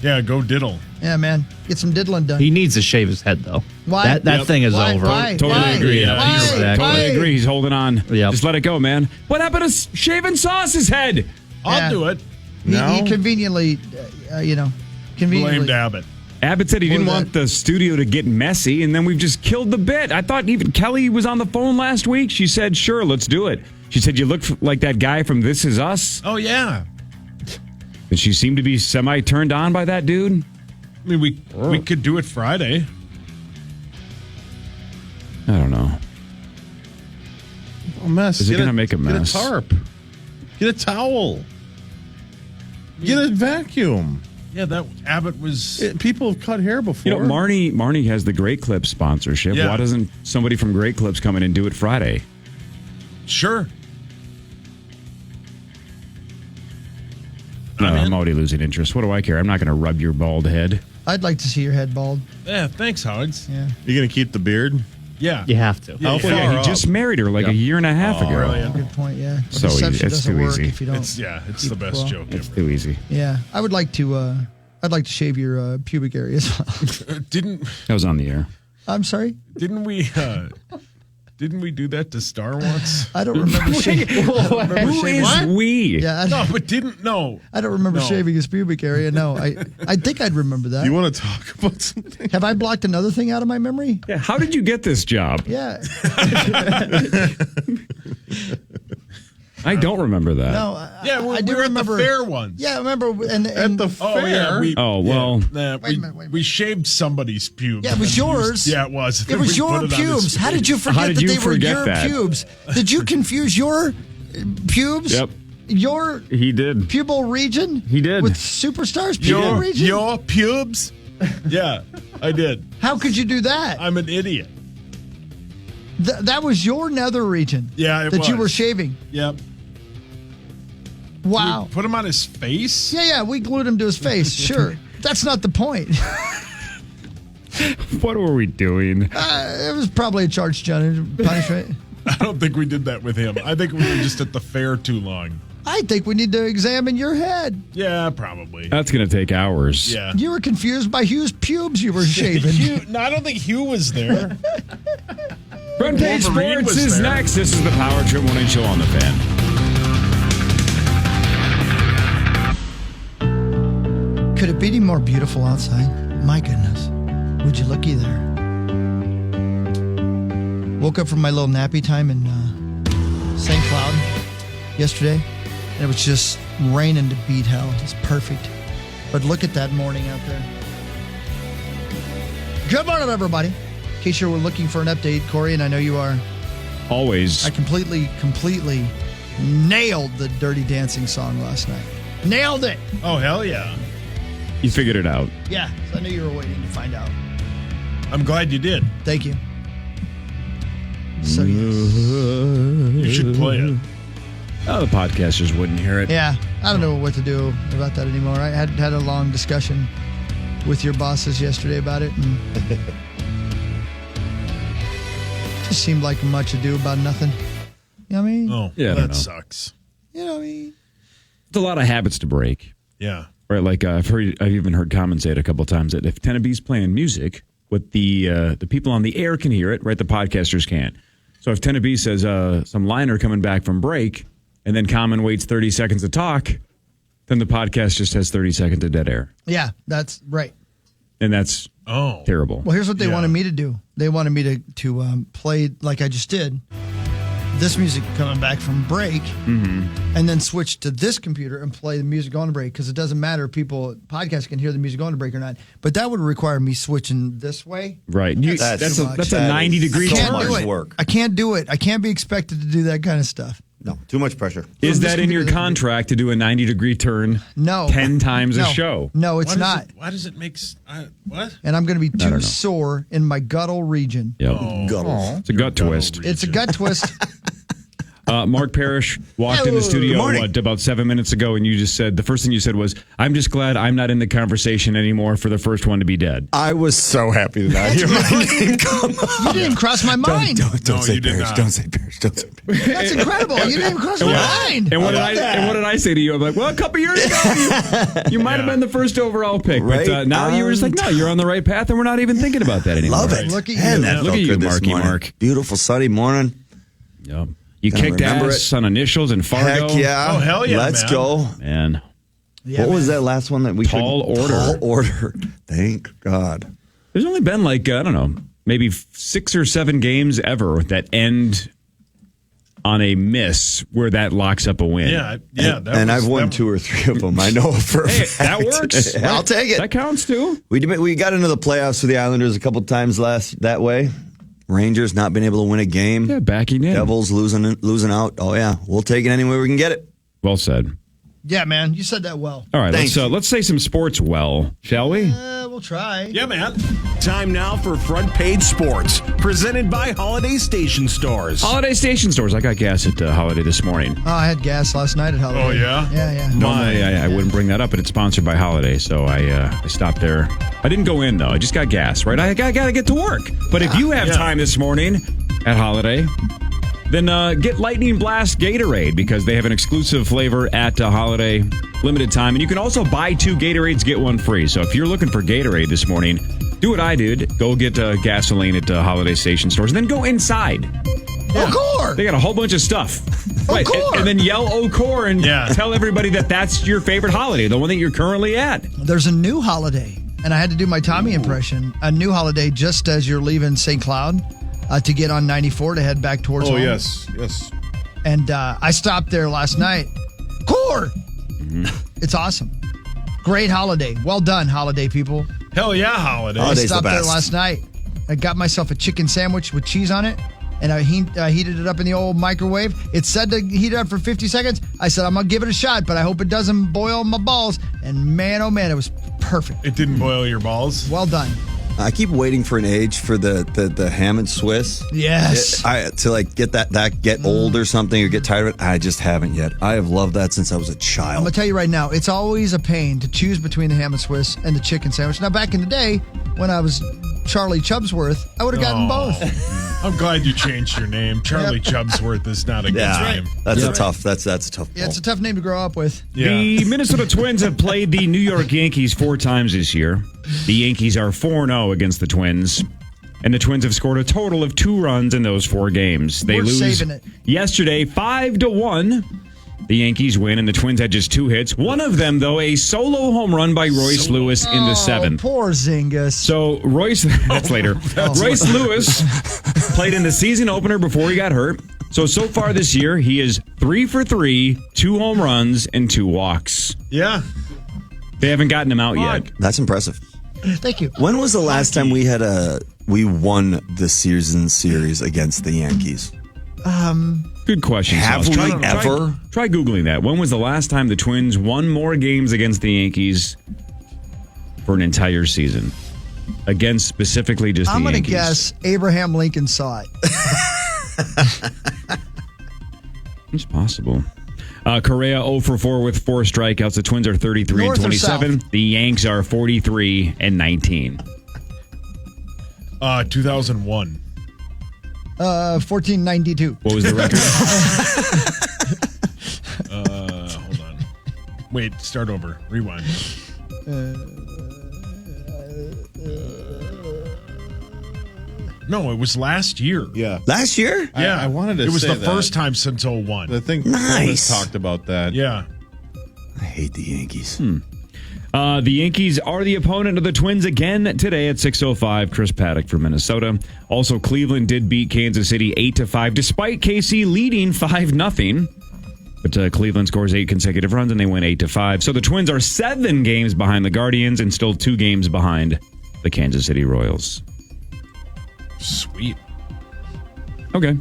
Speaker 3: Yeah, go diddle.
Speaker 6: Yeah, man. Get some diddling done.
Speaker 11: He needs to shave his head, though.
Speaker 6: Why?
Speaker 11: That thing is
Speaker 6: Why?
Speaker 11: over.
Speaker 6: Why?
Speaker 9: Totally
Speaker 6: Why?
Speaker 9: agree.
Speaker 11: Yeah,
Speaker 6: Why?
Speaker 11: exactly.
Speaker 9: Totally agree. He's holding on.
Speaker 11: Yep.
Speaker 9: Just let it go, man. What happened to shaving Sauce's head?
Speaker 3: I'll
Speaker 6: Yeah.
Speaker 3: do it.
Speaker 6: He conveniently, conveniently.
Speaker 3: Blamed Abbott.
Speaker 9: Abbott said he didn't want the studio to get messy, and then we've just killed the bit. I thought even Kelly was on the phone last week. She said, sure, let's do it. She said, you look like that guy from This Is Us.
Speaker 3: Oh, yeah.
Speaker 9: And she seemed to be semi-turned on by that dude.
Speaker 3: I mean, we could do it Friday.
Speaker 9: I don't know.
Speaker 10: A mess.
Speaker 9: Is it going to make a mess?
Speaker 10: Get a tarp. Get a towel. Get a vacuum.
Speaker 3: Yeah, that Abbott was...
Speaker 10: People have cut hair before.
Speaker 9: You know, Marnie has the Great Clips sponsorship.
Speaker 3: Yeah.
Speaker 9: Why doesn't somebody from Great Clips come in and do it Friday?
Speaker 3: Sure.
Speaker 9: No, I'm already losing interest. What do I care? I'm not going to rub your bald head.
Speaker 6: I'd like to see your head bald.
Speaker 3: Yeah, thanks, Hogs.
Speaker 6: Yeah.
Speaker 10: You going to keep the beard?
Speaker 3: Yeah.
Speaker 11: You have to.
Speaker 3: Yeah,
Speaker 9: He just married her like a year and a half ago.
Speaker 3: Brilliant.
Speaker 6: Good point, yeah.
Speaker 9: So
Speaker 6: Deception
Speaker 9: it's
Speaker 6: doesn't
Speaker 9: too
Speaker 6: work
Speaker 9: easy.
Speaker 6: if you don't.
Speaker 3: It's the best
Speaker 6: well.
Speaker 3: joke
Speaker 9: It's
Speaker 3: ever.
Speaker 9: too easy.
Speaker 6: Yeah. I would like to I'd like to shave your pubic area as well.
Speaker 3: Didn't
Speaker 9: That was on the air.
Speaker 6: I'm sorry?
Speaker 3: we do that to Star once?
Speaker 6: I don't remember shaving.
Speaker 9: Who is we?
Speaker 6: Yeah, I don't remember shaving his pubic area. No, I think I'd remember that.
Speaker 10: You want to talk about something?
Speaker 6: Have I blocked another thing out of my memory?
Speaker 9: Yeah, how did you get this job?
Speaker 6: Yeah.
Speaker 9: I don't remember that.
Speaker 6: No, I do
Speaker 3: we were
Speaker 6: remember
Speaker 3: at the fair once.
Speaker 6: Yeah, I remember. And
Speaker 10: At the fair?
Speaker 3: Yeah,
Speaker 6: Wait a minute.
Speaker 3: we shaved somebody's pubes.
Speaker 6: Yeah, it was yours.
Speaker 3: Yeah, it was.
Speaker 6: It was
Speaker 3: We
Speaker 6: your
Speaker 3: put it on his
Speaker 6: pubes. How did you
Speaker 3: face.
Speaker 6: forget that
Speaker 9: you
Speaker 6: they were
Speaker 9: forget
Speaker 6: your
Speaker 9: that?
Speaker 6: pubes? Did you confuse your pubes?
Speaker 9: Yep.
Speaker 6: Your
Speaker 9: He did.
Speaker 6: pubal region?
Speaker 9: He did.
Speaker 6: With Superstar's pubal region?
Speaker 3: Your pubes? Yeah, I did.
Speaker 6: How could you do that?
Speaker 3: I'm an idiot.
Speaker 6: That was your nether region.
Speaker 3: Yeah, it
Speaker 6: that you
Speaker 3: was.
Speaker 6: were shaving.
Speaker 3: Yep.
Speaker 6: Wow.
Speaker 3: Put him on his face?
Speaker 6: Yeah, we glued him to his face. Sure. That's not the point.
Speaker 9: What were we doing?
Speaker 6: It was probably a charge punishment.
Speaker 3: I don't think we did that with him. I think we were just at the fair too long.
Speaker 6: I think we need to examine your head.
Speaker 3: Yeah, probably.
Speaker 9: That's going to take hours.
Speaker 3: Yeah.
Speaker 6: You were confused by Hugh's pubes you were shaving.
Speaker 3: No, I don't think Hugh was there.
Speaker 9: Front Page
Speaker 3: Wolverine
Speaker 9: Sports
Speaker 3: was
Speaker 9: is
Speaker 3: there.
Speaker 9: next. This is the Power Trip Morning Show on the Fan.
Speaker 6: Could it be any more beautiful outside? My goodness. Would you looky there? Woke up from my little nappy time in St. Cloud yesterday, and it was just raining to beat hell. It's perfect. But look at that morning out there. Good morning, everybody. In case you were looking for an update, Corey, and I know you are.
Speaker 9: Always.
Speaker 6: I completely nailed the Dirty Dancing song last night. Nailed it.
Speaker 3: Oh, hell yeah.
Speaker 9: You figured it out.
Speaker 6: Yeah, I knew you were waiting to find out.
Speaker 3: I'm glad you did.
Speaker 6: Thank you. So yes.
Speaker 3: You should play it.
Speaker 9: Oh, the podcasters wouldn't hear it.
Speaker 6: Yeah, I don't know what to do about that anymore. I had a long discussion with your bosses yesterday about it, and it just seemed like much ado about nothing. You know what I mean?
Speaker 3: Oh,
Speaker 9: Yeah, I don't
Speaker 3: that
Speaker 9: know.
Speaker 3: sucks.
Speaker 6: You know what I mean?
Speaker 9: It's a lot of habits to break.
Speaker 3: Yeah.
Speaker 9: Right, like I've even heard Common say it a couple of times that if Tennebee's playing music, what the people on the air can hear it, right? The podcasters can't. So if Tennebee says some liner coming back from break, and then Common waits 30 seconds to talk, then the podcast just has 30 seconds of dead air,
Speaker 6: Yeah, that's right.
Speaker 9: and that's terrible.
Speaker 6: Well, here's what they wanted me to do. They wanted me to play like I just did. This music coming back from break, and then switch to this computer and play the music on the break, because it doesn't matter if podcasts can hear the music on the break or not. But that would require me switching this way.
Speaker 9: Right. That's a 90-degree turn.
Speaker 6: I can't do it. I can't be expected to do that kind of stuff.
Speaker 13: No, too much pressure.
Speaker 9: Is that in your contract to do a 90-degree turn?
Speaker 6: No.
Speaker 9: 10 times
Speaker 6: No.
Speaker 9: a show?
Speaker 6: No, it's not.
Speaker 3: Why does it make... what?
Speaker 6: And I'm going to be too sore in my guttal region.
Speaker 9: Yep.
Speaker 6: Guttles.
Speaker 9: It's a gut twist.
Speaker 6: It's a gut twist.
Speaker 9: Mark Parrish walked in the studio about 7 minutes ago, and you just said, the first thing you said was, I'm just glad I'm not in the conversation anymore for the first one to be dead.
Speaker 13: I was so happy to not hear my name come up.
Speaker 6: You didn't cross my mind.
Speaker 13: Don't say Parrish. Don't say Parrish. Don't say Parrish.
Speaker 6: That's incredible. You didn't even cross my mind.
Speaker 9: And what did I say to you? I'm like, well, a couple years ago, you might have been the first overall pick.
Speaker 13: Right
Speaker 9: But now you were just like, no, you're on the right path, and we're not even thinking about that anymore.
Speaker 13: Love it.
Speaker 6: Look at
Speaker 13: Man,
Speaker 6: you.
Speaker 13: that
Speaker 9: Look
Speaker 13: felt
Speaker 9: at you,
Speaker 13: good this
Speaker 9: Marky
Speaker 13: morning.
Speaker 9: Mark.
Speaker 13: Beautiful sunny morning.
Speaker 9: Yep. You
Speaker 13: Gonna
Speaker 9: kicked
Speaker 13: remember
Speaker 9: ass on initials and Fargo.
Speaker 13: Heck yeah.
Speaker 3: Oh, hell yeah,
Speaker 13: Let's
Speaker 3: man.
Speaker 13: go.
Speaker 9: Man.
Speaker 6: Yeah,
Speaker 13: what was that last one that we
Speaker 9: Tall Order.
Speaker 13: Tall Order. Thank God.
Speaker 9: There's only been like, I don't know, maybe 6 or 7 games ever that end on a miss where that locks up a win.
Speaker 3: Yeah.
Speaker 13: And I've won 2 or 3 of them. I know for a fact.
Speaker 9: That works.
Speaker 13: I'll take it.
Speaker 9: That counts too.
Speaker 13: We got into the playoffs with the Islanders a couple times that way. Rangers not being able to win a game.
Speaker 9: Yeah, backing in.
Speaker 13: Devils losing out. Oh yeah, we'll take it any way we can get it.
Speaker 9: Well said.
Speaker 6: Yeah, man, you said that well.
Speaker 9: All right, let's say some sports well, shall we?
Speaker 6: We'll try.
Speaker 3: Yeah, man.
Speaker 14: Time now for Front Page Sports, presented by Holiday Station Stores.
Speaker 9: Holiday Station Stores. I got gas at Holiday this morning.
Speaker 6: Oh, I had gas last night at Holiday.
Speaker 3: Oh, yeah?
Speaker 6: Yeah.
Speaker 9: Normally, I wouldn't bring that up, but it's sponsored by Holiday, so I stopped there. I didn't go in, though. I just got gas, right? I got to get to work. But if you have time this morning at Holiday, then get Lightning Blast Gatorade, because they have an exclusive flavor at Holiday, limited time. And you can also buy 2 Gatorades, get 1 free. So if you're looking for Gatorade this morning, do what I did. Go get gasoline at Holiday Station Stores, and then go inside.
Speaker 6: Yeah. O'Core!
Speaker 9: They got a whole bunch of stuff. Right, and then yell O'Core and tell everybody that that's your favorite holiday, the one that you're currently at.
Speaker 6: There's a new holiday, and I had to do my Tommy impression. A new holiday just as you're leaving St. Cloud to get on 94 to head back towards home.
Speaker 10: Yes.
Speaker 6: And I stopped there last night. Core! It's awesome. Great holiday. Well done, holiday people.
Speaker 3: Hell yeah, Holiday.
Speaker 6: I stopped there last night. I got myself a chicken sandwich with cheese on it, and I heated it up in the old microwave. It said to heat it up for 50 seconds. I said, I'm going to give it a shot, but I hope it doesn't boil my balls. And man, oh man, it was perfect.
Speaker 3: It didn't boil your balls?
Speaker 6: Well done.
Speaker 13: I keep waiting for an age for the ham and Swiss.
Speaker 6: Yes.
Speaker 13: To like get that get old or something or get tired of it. I just haven't yet. I have loved that since I was a child.
Speaker 6: I'm going to tell you right now, it's always a pain to choose between the ham and Swiss and the chicken sandwich. Now, back in the day, when I was Charlie Chubsworth, I would have gotten both.
Speaker 3: I'm glad you changed your name. Charlie Chubsworth is not a good name.
Speaker 13: That's a tough. That's a tough.
Speaker 6: Yeah, it's a tough name to grow up with.
Speaker 3: Yeah.
Speaker 9: The Minnesota Twins have played the New York Yankees 4 times this year. The Yankees are 4-0 against the Twins, and the Twins have scored a total of 2 runs in those 4 games. They lose
Speaker 6: saving it.
Speaker 9: yesterday 5-1. The Yankees win, and the Twins had just 2 hits. One of them, though, a solo home run by Royce Lewis in the 7th.
Speaker 6: Poor Zingus.
Speaker 9: So Royce, that's later. Royce Lewis played in the season opener before he got hurt. So far this year, he is 3 for 3, 2 home runs, and 2 walks.
Speaker 3: Yeah.
Speaker 9: They haven't gotten him out yet.
Speaker 13: That's impressive.
Speaker 6: Thank you.
Speaker 13: When was the last time we won the season series against the Yankees?
Speaker 9: Good question.
Speaker 13: Have
Speaker 9: Sauce.
Speaker 13: we ever?
Speaker 9: Try Googling that. When was the last time the Twins won more games against the Yankees for an entire season? Against specifically just the Yankees.
Speaker 6: I'm going to guess Abraham Lincoln saw it.
Speaker 9: It's possible. Correa 0 for 4 with 4 strikeouts. The Twins are 33
Speaker 6: North
Speaker 9: and 27. The Yanks are 43 and 19.
Speaker 3: 2001.
Speaker 6: 1492.
Speaker 9: What was the record?
Speaker 3: Hold on. Wait, start over. Rewind. No, it was last year.
Speaker 10: Yeah.
Speaker 13: Last year?
Speaker 3: Yeah.
Speaker 10: I wanted to
Speaker 3: It was
Speaker 10: say
Speaker 3: the
Speaker 10: that.
Speaker 3: first time since 01.
Speaker 10: I think
Speaker 13: Nice.
Speaker 10: Columbus talked about that.
Speaker 3: Yeah.
Speaker 13: I hate the Yankees.
Speaker 9: The Yankees are the opponent of the Twins again today at 6:05. Chris Paddock for Minnesota. Also, Cleveland did beat Kansas City 8-5, despite KC leading 5-0. But Cleveland scores 8 consecutive runs, and they win 8-5. So the Twins are 7 games behind the Guardians and still 2 games behind the Kansas City Royals.
Speaker 3: Sweet.
Speaker 9: Okay.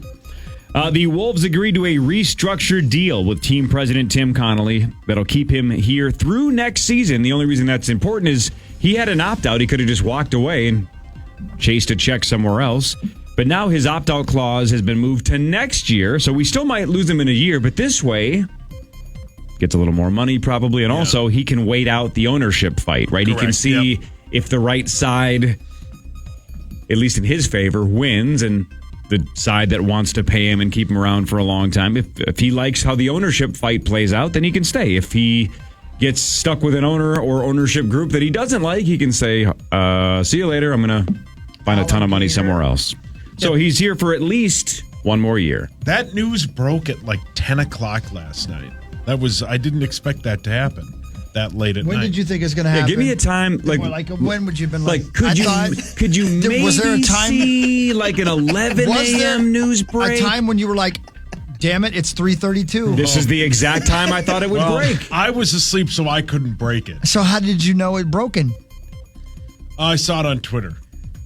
Speaker 9: The Wolves agreed to a restructured deal with team president Tim Connolly that'll keep him here through next season. The only reason that's important is he had an opt-out. He could have just walked away and chased a check somewhere else. But now his opt-out clause has been moved to next year, so we still might lose him in a year. But this way, gets a little more money probably, and also he can wait out the ownership fight, right?
Speaker 3: Correct.
Speaker 9: He can see if the right side, at least in his favor, wins, and the side that wants to pay him and keep him around for a long time. If he likes how the ownership fight plays out, then he can stay. If he gets stuck with an owner or ownership group that he doesn't like, he can say, see you later. I'm going to find a ton of money somewhere else. So he's here for at least 1 more year.
Speaker 3: That news broke at like 10 o'clock last night. I didn't expect that to happen. that late at night.
Speaker 6: When did you think it was going to happen?
Speaker 9: Yeah, give me a time. Like
Speaker 6: when would you have been like?
Speaker 9: Could you maybe
Speaker 6: was there a time,
Speaker 9: see like an 11 a.m. news break?
Speaker 6: A time when you were like, damn it, it's 3:32.
Speaker 9: This is the exact time I thought it would break.
Speaker 3: I was asleep, so I couldn't break it.
Speaker 6: So how did you know it broken?
Speaker 3: I saw it on Twitter.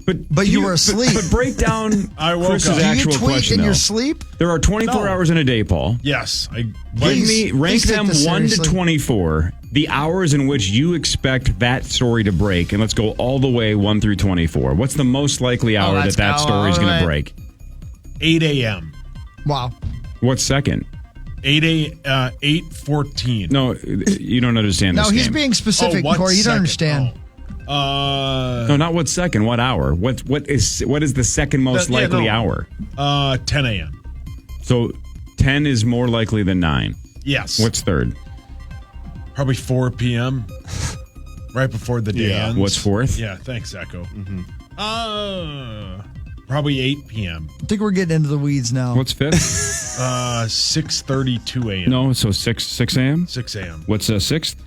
Speaker 6: But you were asleep.
Speaker 9: But break down
Speaker 3: I woke
Speaker 9: Chris's
Speaker 3: up.
Speaker 9: actual
Speaker 6: Do you tweet
Speaker 9: question,
Speaker 6: in
Speaker 9: though.
Speaker 6: your sleep?
Speaker 9: There are 24 hours in a day, Paul.
Speaker 3: Yes.
Speaker 9: Rank
Speaker 6: Please
Speaker 9: them
Speaker 6: take this
Speaker 9: 1 to
Speaker 6: seriously.
Speaker 9: 24, the hours in which you expect that story to break. And let's go all the way 1 through 24. What's the most likely hour that story is going to break?
Speaker 3: 8 a.m.
Speaker 6: Wow.
Speaker 9: What's second?
Speaker 3: 8:14.
Speaker 9: No, you don't understand this
Speaker 6: No, he's
Speaker 9: game.
Speaker 6: being specific,
Speaker 3: what's
Speaker 6: Corey. You don't
Speaker 3: second?
Speaker 6: understand.
Speaker 9: No, not what second. What hour? What is the second most likely hour?
Speaker 3: 10 a.m.
Speaker 9: So 10 is more likely than 9.
Speaker 3: Yes.
Speaker 9: What's third?
Speaker 3: Probably 4 p.m. right before the day ends.
Speaker 9: What's fourth?
Speaker 3: Yeah, thanks, Echo. Probably 8 p.m.
Speaker 6: I think we're getting into the weeds now.
Speaker 9: What's fifth?
Speaker 3: 6:32 a.m.
Speaker 9: No, so 6 a.m.?
Speaker 3: 6 a.m.
Speaker 9: What's sixth?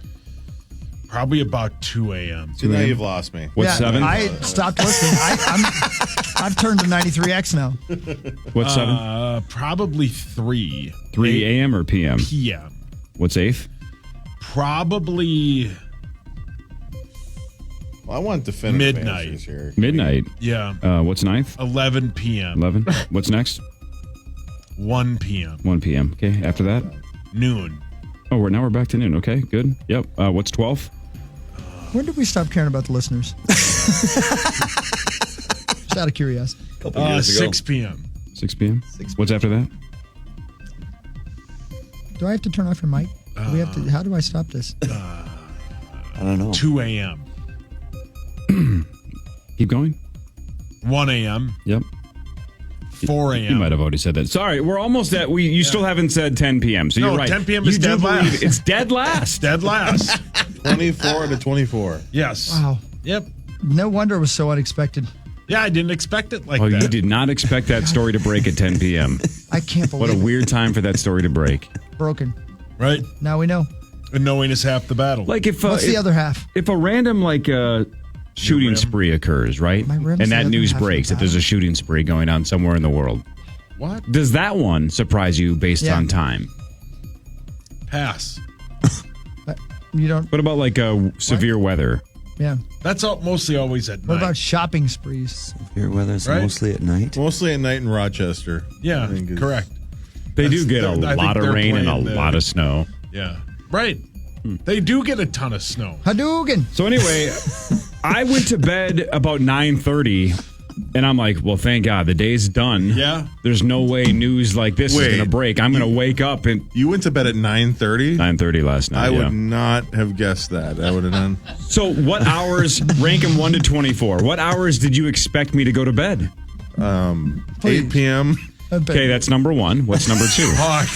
Speaker 3: Probably about 2 a.m.
Speaker 10: So now you've lost me.
Speaker 9: What's seventh?
Speaker 6: I stopped listening. I've turned to 93X now.
Speaker 9: What's seven?
Speaker 3: Probably 3.
Speaker 9: 3 a.m. or p.m.?
Speaker 3: p.m.
Speaker 9: What's eighth?
Speaker 3: Probably
Speaker 10: Well, I want definitive
Speaker 3: midnight.
Speaker 10: answers here.
Speaker 9: Midnight.
Speaker 3: Yeah.
Speaker 9: What's ninth?
Speaker 3: 11 p.m.
Speaker 9: 11. What's next?
Speaker 3: 1 p.m.
Speaker 9: 1 p.m. Okay, after that?
Speaker 3: Noon.
Speaker 9: Oh, now we're back to noon. Okay, good. Yep. What's 12th?
Speaker 6: When did we stop caring about the listeners? Just out of curiosity.
Speaker 13: A couple years ago.
Speaker 3: 6 p.m.
Speaker 9: 6 p.m. What's after that?
Speaker 6: Do I have to turn off your mic? Do we have to? How do I stop this?
Speaker 13: I don't know.
Speaker 3: 2 a.m.
Speaker 9: Keep going.
Speaker 3: 1 a.m.
Speaker 9: Yep.
Speaker 3: 4 a.m.
Speaker 9: You might have already said that. Sorry, we're almost at. You still haven't said 10 p.m. So
Speaker 3: No,
Speaker 9: you're right.
Speaker 3: 10 p.m.
Speaker 9: You
Speaker 3: is
Speaker 9: do
Speaker 3: dead
Speaker 9: believe
Speaker 3: last.
Speaker 9: It's dead last.
Speaker 3: Dead last.
Speaker 10: 24 to 24.
Speaker 3: Yes.
Speaker 6: Wow.
Speaker 3: Yep.
Speaker 6: No wonder it was so unexpected.
Speaker 3: Yeah, I didn't expect it like
Speaker 9: Oh,
Speaker 3: that.
Speaker 9: you did not expect that story to break at 10 p.m.
Speaker 6: I can't
Speaker 9: What
Speaker 6: believe
Speaker 9: a weird time for that story to break.
Speaker 6: Broken.
Speaker 3: Right?
Speaker 6: Now we know.
Speaker 3: And knowing is half the battle.
Speaker 9: Like if
Speaker 6: What's the other half?
Speaker 9: If a random shooting spree occurs, right?
Speaker 6: My rim's
Speaker 9: And
Speaker 6: the
Speaker 9: that
Speaker 6: other
Speaker 9: news
Speaker 6: half of the
Speaker 9: breaks that there's a shooting spree going on somewhere in the world.
Speaker 3: What?
Speaker 9: Does that one surprise you based on time?
Speaker 3: Pass.
Speaker 6: You don't.
Speaker 9: What about severe weather?
Speaker 6: Yeah.
Speaker 3: That's mostly always at
Speaker 6: What
Speaker 3: night.
Speaker 6: about shopping sprees?
Speaker 13: Your weather's
Speaker 3: Right?
Speaker 13: mostly at night.
Speaker 10: Mostly at night in Rochester.
Speaker 3: Yeah,
Speaker 10: I think is-
Speaker 3: correct.
Speaker 9: They do get
Speaker 3: I
Speaker 9: a
Speaker 3: think
Speaker 9: lot of
Speaker 3: they're
Speaker 9: rain and a
Speaker 3: playing the-
Speaker 9: lot of snow.
Speaker 3: Yeah. Right. They do get a ton of snow.
Speaker 6: Hadouken.
Speaker 9: So anyway, I went to bed about 9:30, and I'm like, well, thank God, the day's done.
Speaker 3: Yeah.
Speaker 9: There's no way news like this is
Speaker 10: Wait.
Speaker 9: going to break. I'm going to wake up at
Speaker 10: You went to bed at 9:30?
Speaker 9: 9:30 last night.
Speaker 10: I
Speaker 9: yeah.
Speaker 10: would not have guessed that. I would have done.
Speaker 9: So what hours, rank them 1 to 24, what hours did you expect me to go to bed?
Speaker 10: 8 p.m.
Speaker 9: Okay, that's number 1. What's number 2?
Speaker 3: Fuck.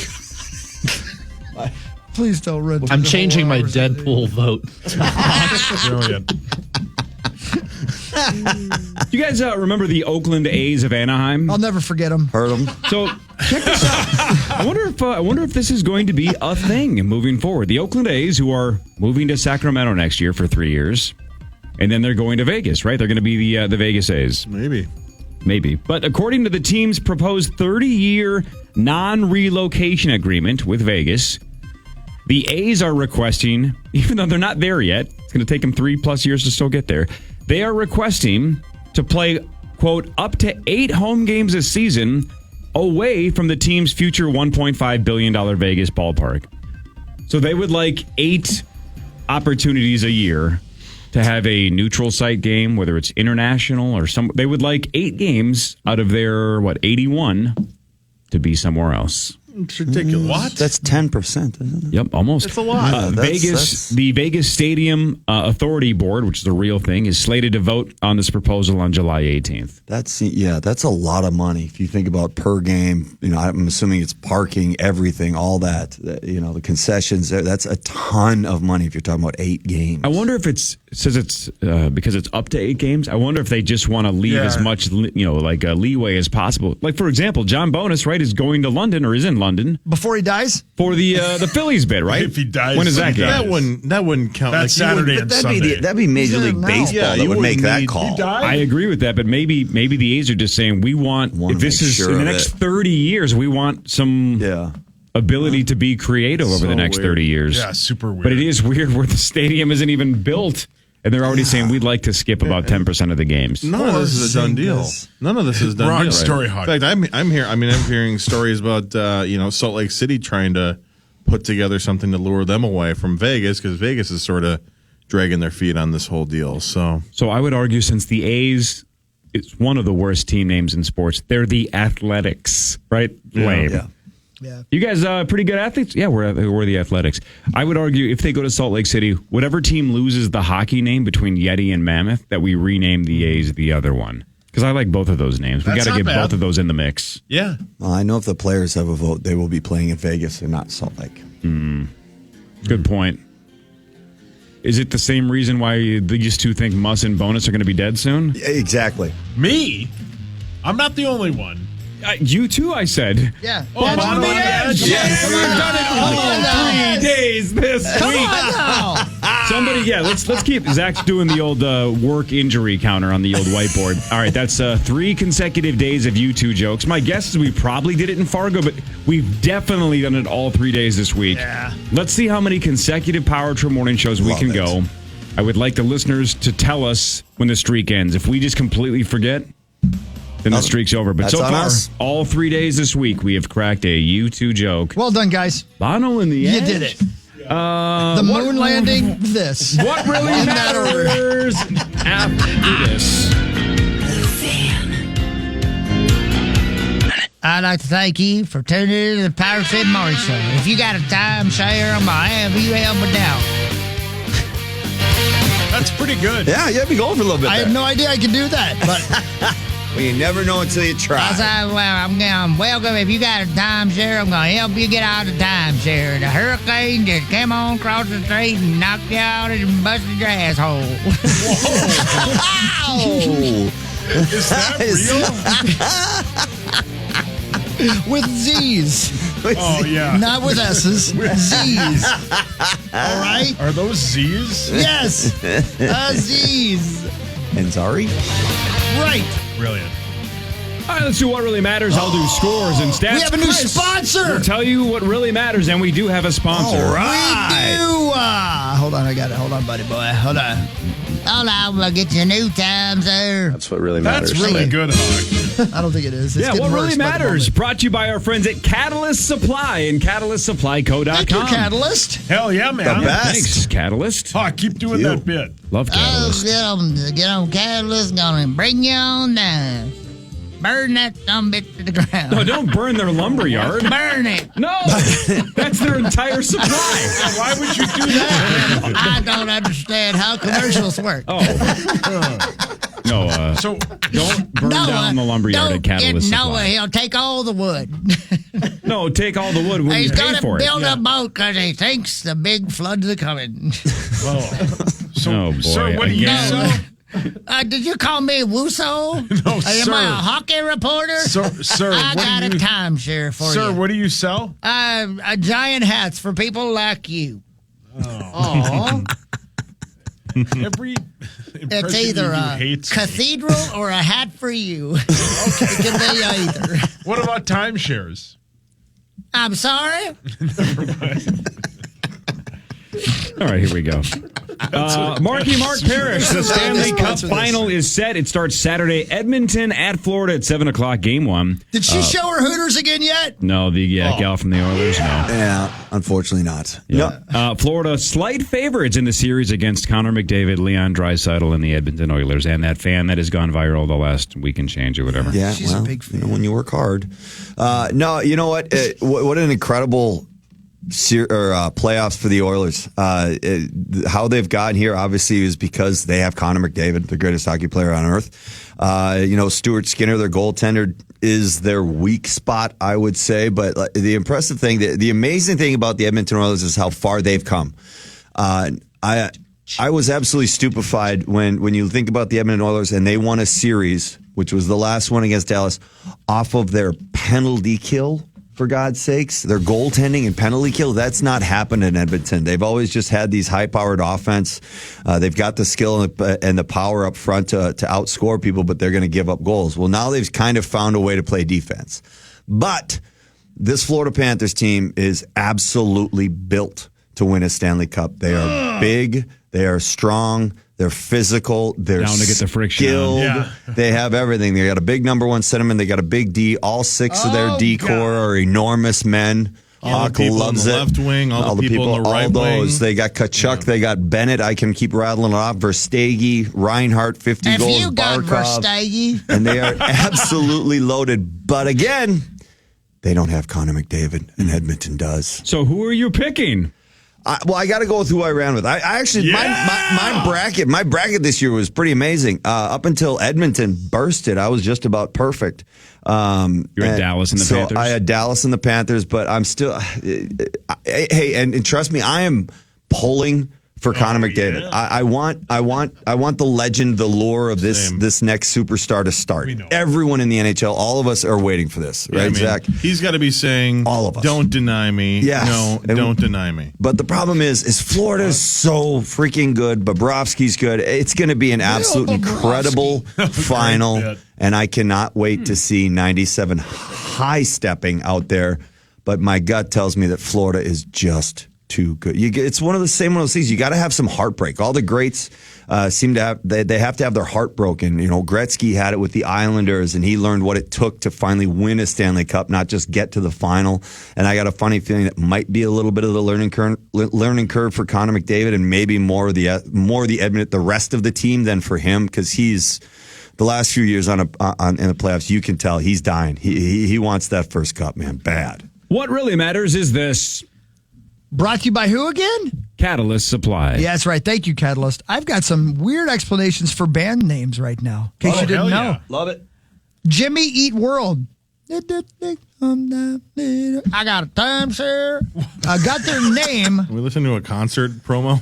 Speaker 6: Please don't run.
Speaker 11: I'm changing my Deadpool vote.
Speaker 3: Brilliant.
Speaker 9: You guys remember the Oakland A's of Anaheim?
Speaker 6: I'll never forget them.
Speaker 13: Heard them.
Speaker 9: So check this out. I wonder if this is going to be a thing moving forward. The Oakland A's, who are moving to Sacramento next year for 3 years, and then they're going to Vegas, right? They're going to be the Vegas A's.
Speaker 10: Maybe.
Speaker 9: But according to the team's proposed 30-year non-relocation agreement with Vegas, the A's are requesting, even though they're not there yet, it's going to take them 3+ years to still get there. They are requesting to play, quote, up to 8 home games a season away from the team's future $1.5 billion Vegas ballpark. So they would like 8 opportunities a year to have a neutral site game, whether it's international or some. They would like 8 games out of their, 81 to be somewhere else.
Speaker 10: It's ridiculous.
Speaker 3: What?
Speaker 13: That's 10%, isn't it?
Speaker 9: Yep, almost.
Speaker 10: It's a lot.
Speaker 13: Yeah,
Speaker 9: The Vegas Stadium Authority Board, which is a real thing, is slated to vote on this proposal on July 18th.
Speaker 13: That's a lot of money if you think about per game. I'm assuming it's parking, everything, all that. The concessions. That's a ton of money if you're talking about 8 games.
Speaker 9: I wonder if it says it's because it's up to 8 games. I wonder if they just want to leave as much leeway as possible. Like, for example, John Bonus, right, is going to London or is in London London
Speaker 6: Before he dies?
Speaker 9: for the Phillies bid, right?
Speaker 3: If he dies,
Speaker 9: when is that game?
Speaker 10: That wouldn't count.
Speaker 3: That's Saturday and Sunday.
Speaker 13: That'd be Major League Baseball that would make that call.
Speaker 9: I agree with that, but maybe the A's are just saying we want if this is in the next 30 years, we want some ability to be creative over the next 30 years.
Speaker 3: Yeah, super weird.
Speaker 9: But it is weird where the stadium isn't even built. And they're already saying we'd like to skip about 10% of the games.
Speaker 10: None of this is a done deal. None of this is done
Speaker 3: Wrong
Speaker 10: deal.
Speaker 3: story, Hawk.
Speaker 10: In fact, I'm hearing stories about Salt Lake City trying to put together something to lure them away from Vegas because Vegas is sort of dragging their feet on this whole deal. So
Speaker 9: I would argue since the A's is one of the worst team names in sports, they're the Athletics, right? Lame.
Speaker 6: Yeah.
Speaker 9: You guys pretty good athletes? Yeah, we're the Athletics. I would argue if they go to Salt Lake City, whatever team loses the hockey name between Yeti and Mammoth, that we rename the A's the other one. Because I like both of those names. We got to get both of those in the mix.
Speaker 3: Yeah.
Speaker 13: Well, I know if the players have a vote, they will be playing in Vegas and not Salt Lake.
Speaker 9: Good point. Is it the same reason why these two think Muss and Bonus are going to be dead soon?
Speaker 13: Exactly.
Speaker 3: Me? I'm not the only one.
Speaker 9: You too, I said.
Speaker 6: Yeah.
Speaker 3: Oh, I'm on the edge.
Speaker 9: Yes, we've done it all 3 days this week.
Speaker 6: Come on now.
Speaker 9: Somebody, let's keep Zach's doing the old work injury counter on the old whiteboard. All right, that's 3 consecutive days of you two jokes. My guess is we probably did it in Fargo, but we've definitely done it all 3 days this week.
Speaker 6: Yeah.
Speaker 9: Let's see how many consecutive Power Trip morning shows we can go. I would like the listeners to tell us when the streak ends. If we just completely forget, then the streak's over. But so far, all 3 days this week, we have cracked a U2 joke.
Speaker 6: Well done, guys.
Speaker 9: Bono in the
Speaker 6: You
Speaker 9: edge.
Speaker 6: did it. The moon landing, this.
Speaker 9: What really
Speaker 6: In that order.
Speaker 9: matters after this?
Speaker 15: I'd like to thank you for tuning in to the Power Trip Morning Show. If you got a timeshare, I'm going to have you help me down.
Speaker 3: That's pretty good.
Speaker 13: Yeah, you had me going for a little bit
Speaker 6: I
Speaker 13: there.
Speaker 6: had no idea I could do that, but
Speaker 13: Well, you never know until you try.
Speaker 15: I said, well, I'm going to welcome. If you got a timeshare, I'm going to help you get out of the timeshare. The hurricane just came on across the street and knocked you out and busted your asshole.
Speaker 13: Ow!
Speaker 3: Is that real?
Speaker 6: with Z's.
Speaker 3: Oh, yeah.
Speaker 6: Not with S's. Z's. All right?
Speaker 3: Are those Z's?
Speaker 6: Yes. Z's.
Speaker 13: And Zari?
Speaker 6: Right.
Speaker 3: Brilliant.
Speaker 9: All right, let's do what really matters. I'll do scores and stats.
Speaker 6: We have a new
Speaker 9: Chris
Speaker 6: sponsor.
Speaker 9: will tell you what really matters, and we do have a sponsor.
Speaker 6: All right. We do. Hold on, I got it. Hold on, buddy boy. Hold on.
Speaker 15: Hold on, we'll get you a new time, sir.
Speaker 13: That's what really matters.
Speaker 3: That's really good, Hawk.
Speaker 6: I don't think it is. It's
Speaker 9: Yeah,
Speaker 6: getting
Speaker 9: what
Speaker 6: worse
Speaker 9: really
Speaker 6: by the
Speaker 9: matters.
Speaker 6: moment.
Speaker 9: Brought to you by our friends at Catalyst Supply and CatalystSupplyCo.com.
Speaker 6: Thank you, Catalyst.
Speaker 3: Hell yeah, man.
Speaker 13: The best.
Speaker 9: Thanks, Catalyst.
Speaker 3: Hawk, keep doing that bit.
Speaker 9: Love Catalyst.
Speaker 15: Get on Catalyst, gonna bring you on down. Burn that sumbitch to the ground.
Speaker 9: No, don't burn their lumberyard.
Speaker 15: Burn it.
Speaker 9: No, that's their entire supply.
Speaker 3: Why would you do that?
Speaker 15: I don't understand how commercials work.
Speaker 9: Oh. No,
Speaker 3: So,
Speaker 9: don't burn down the lumberyard at Catalyst Supply.
Speaker 15: He'll take all the wood.
Speaker 9: No, take all the wood when
Speaker 15: He's
Speaker 9: you pay
Speaker 15: gonna
Speaker 9: for it.
Speaker 15: build a boat because he thinks the big floods are coming.
Speaker 3: so
Speaker 9: Oh, boy,
Speaker 3: sir, what do you
Speaker 9: again.
Speaker 3: sell?
Speaker 15: Did you call me Wusso?
Speaker 3: No,
Speaker 15: Am
Speaker 3: sir.
Speaker 15: I a hockey reporter?
Speaker 3: Sir,
Speaker 15: I
Speaker 3: what
Speaker 15: got
Speaker 3: do
Speaker 15: a
Speaker 3: you,
Speaker 15: timeshare for
Speaker 3: sir,
Speaker 15: you.
Speaker 3: what do you sell?
Speaker 15: Giant hats for people like you.
Speaker 6: Aw.
Speaker 3: Every
Speaker 15: It's
Speaker 3: impression
Speaker 15: either
Speaker 3: you do
Speaker 15: a
Speaker 3: hates me.
Speaker 15: cathedral or a hat for you. It can be either.
Speaker 3: What about timeshares?
Speaker 15: I'm sorry?
Speaker 9: All right, here we go. Marky Mark Parrish, the Stanley Cup
Speaker 6: Sponsor this.
Speaker 9: final is set. It starts Saturday. Edmonton at Florida at 7 o'clock, game one.
Speaker 6: Did she show her Hooters again yet?
Speaker 9: No, the gal from the Oilers, no.
Speaker 13: Yeah, unfortunately not.
Speaker 9: Yeah. Florida, slight favorites in the series against Connor McDavid, Leon Draisaitl, and the Edmonton Oilers, and that fan that has gone viral the last week and change or whatever.
Speaker 13: Yeah,
Speaker 6: She's a big fan.
Speaker 13: when you work hard. No, you know what? What an incredible playoffs for the Oilers. How they've gotten here, obviously, is because they have Connor McDavid, the greatest hockey player on earth. Stuart Skinner, their goaltender, is their weak spot, I would say. But the impressive thing, the amazing thing about the Edmonton Oilers is how far they've come. I was absolutely stupefied when you think about the Edmonton Oilers and they won a series, which was the last one against Dallas, off of their penalty kill. for God's sakes. Their goaltending and penalty kill, that's not happened in Edmonton. They've always just had these high-powered offense. They've got the skill and the power up front to outscore people, but they're going to give up goals. Well, now they've kind of found a way to play defense. But this Florida Panthers team is absolutely built to win a Stanley Cup. They are big. They are strong. They're physical. They're
Speaker 9: down to get the friction
Speaker 13: skilled.
Speaker 9: on.
Speaker 13: They have everything. They got a big number one centerman. They got a big D. All six of their D core are enormous men.
Speaker 10: All the
Speaker 13: Hawk
Speaker 10: people
Speaker 13: loves
Speaker 10: in the
Speaker 13: it.
Speaker 10: left wing, all the people in the right
Speaker 13: all those.
Speaker 10: wing.
Speaker 13: They got Kachuk. They got Bennett. I can keep rattling it off. Verstegen, Reinhart, 50
Speaker 15: If
Speaker 13: goals.
Speaker 15: you got
Speaker 13: Barkov.
Speaker 15: Verstegen.
Speaker 13: And they are absolutely loaded. But again, they don't have Connor McDavid, and Edmonton does.
Speaker 9: So who are you picking?
Speaker 13: I got to go with who I ran with. I actually my bracket this year was pretty amazing. Up until Edmonton bursted, I was just about perfect.
Speaker 9: You're at Dallas and the Panthers.
Speaker 13: I had Dallas and the Panthers, but I'm still. Hey, and trust me, I am pulling for Connor McDavid. I want the legend, the lure of this next superstar to start. Everyone in the NHL, all of us are waiting for this, right,
Speaker 10: I mean,
Speaker 13: Zach?
Speaker 10: He's got to be saying,
Speaker 13: all of us.
Speaker 10: Don't deny me.
Speaker 13: Yes.
Speaker 10: No, don't deny me.
Speaker 13: But the problem is Florida's so freaking good. Bobrovsky's good. It's going to be an absolute incredible final, and I cannot wait to see 97 high stepping out there. But my gut tells me that Florida is just too good. It's one of those things. You got to have some heartbreak. All the greats seem to have they have to have their heart broken. You know, Gretzky had it with the Islanders, and he learned what it took to finally win a Stanley Cup, not just get to the final. And I got a funny feeling it might be a little bit of the learning curve for Connor McDavid, and maybe more of the Edmonton, the rest of the team than for him, because he's the last few years in the playoffs. You can tell he's dying. He wants that first cup, man, bad.
Speaker 9: What really matters is this.
Speaker 6: Brought to you by who again?
Speaker 9: Catalyst Supply.
Speaker 6: Yeah, that's right. Thank you, Catalyst. I've got some weird explanations for band names right now, in case you didn't know.
Speaker 13: Love it.
Speaker 6: Jimmy Eat World. I got a timeshare. I got their name.
Speaker 10: Can we listen to a concert promo?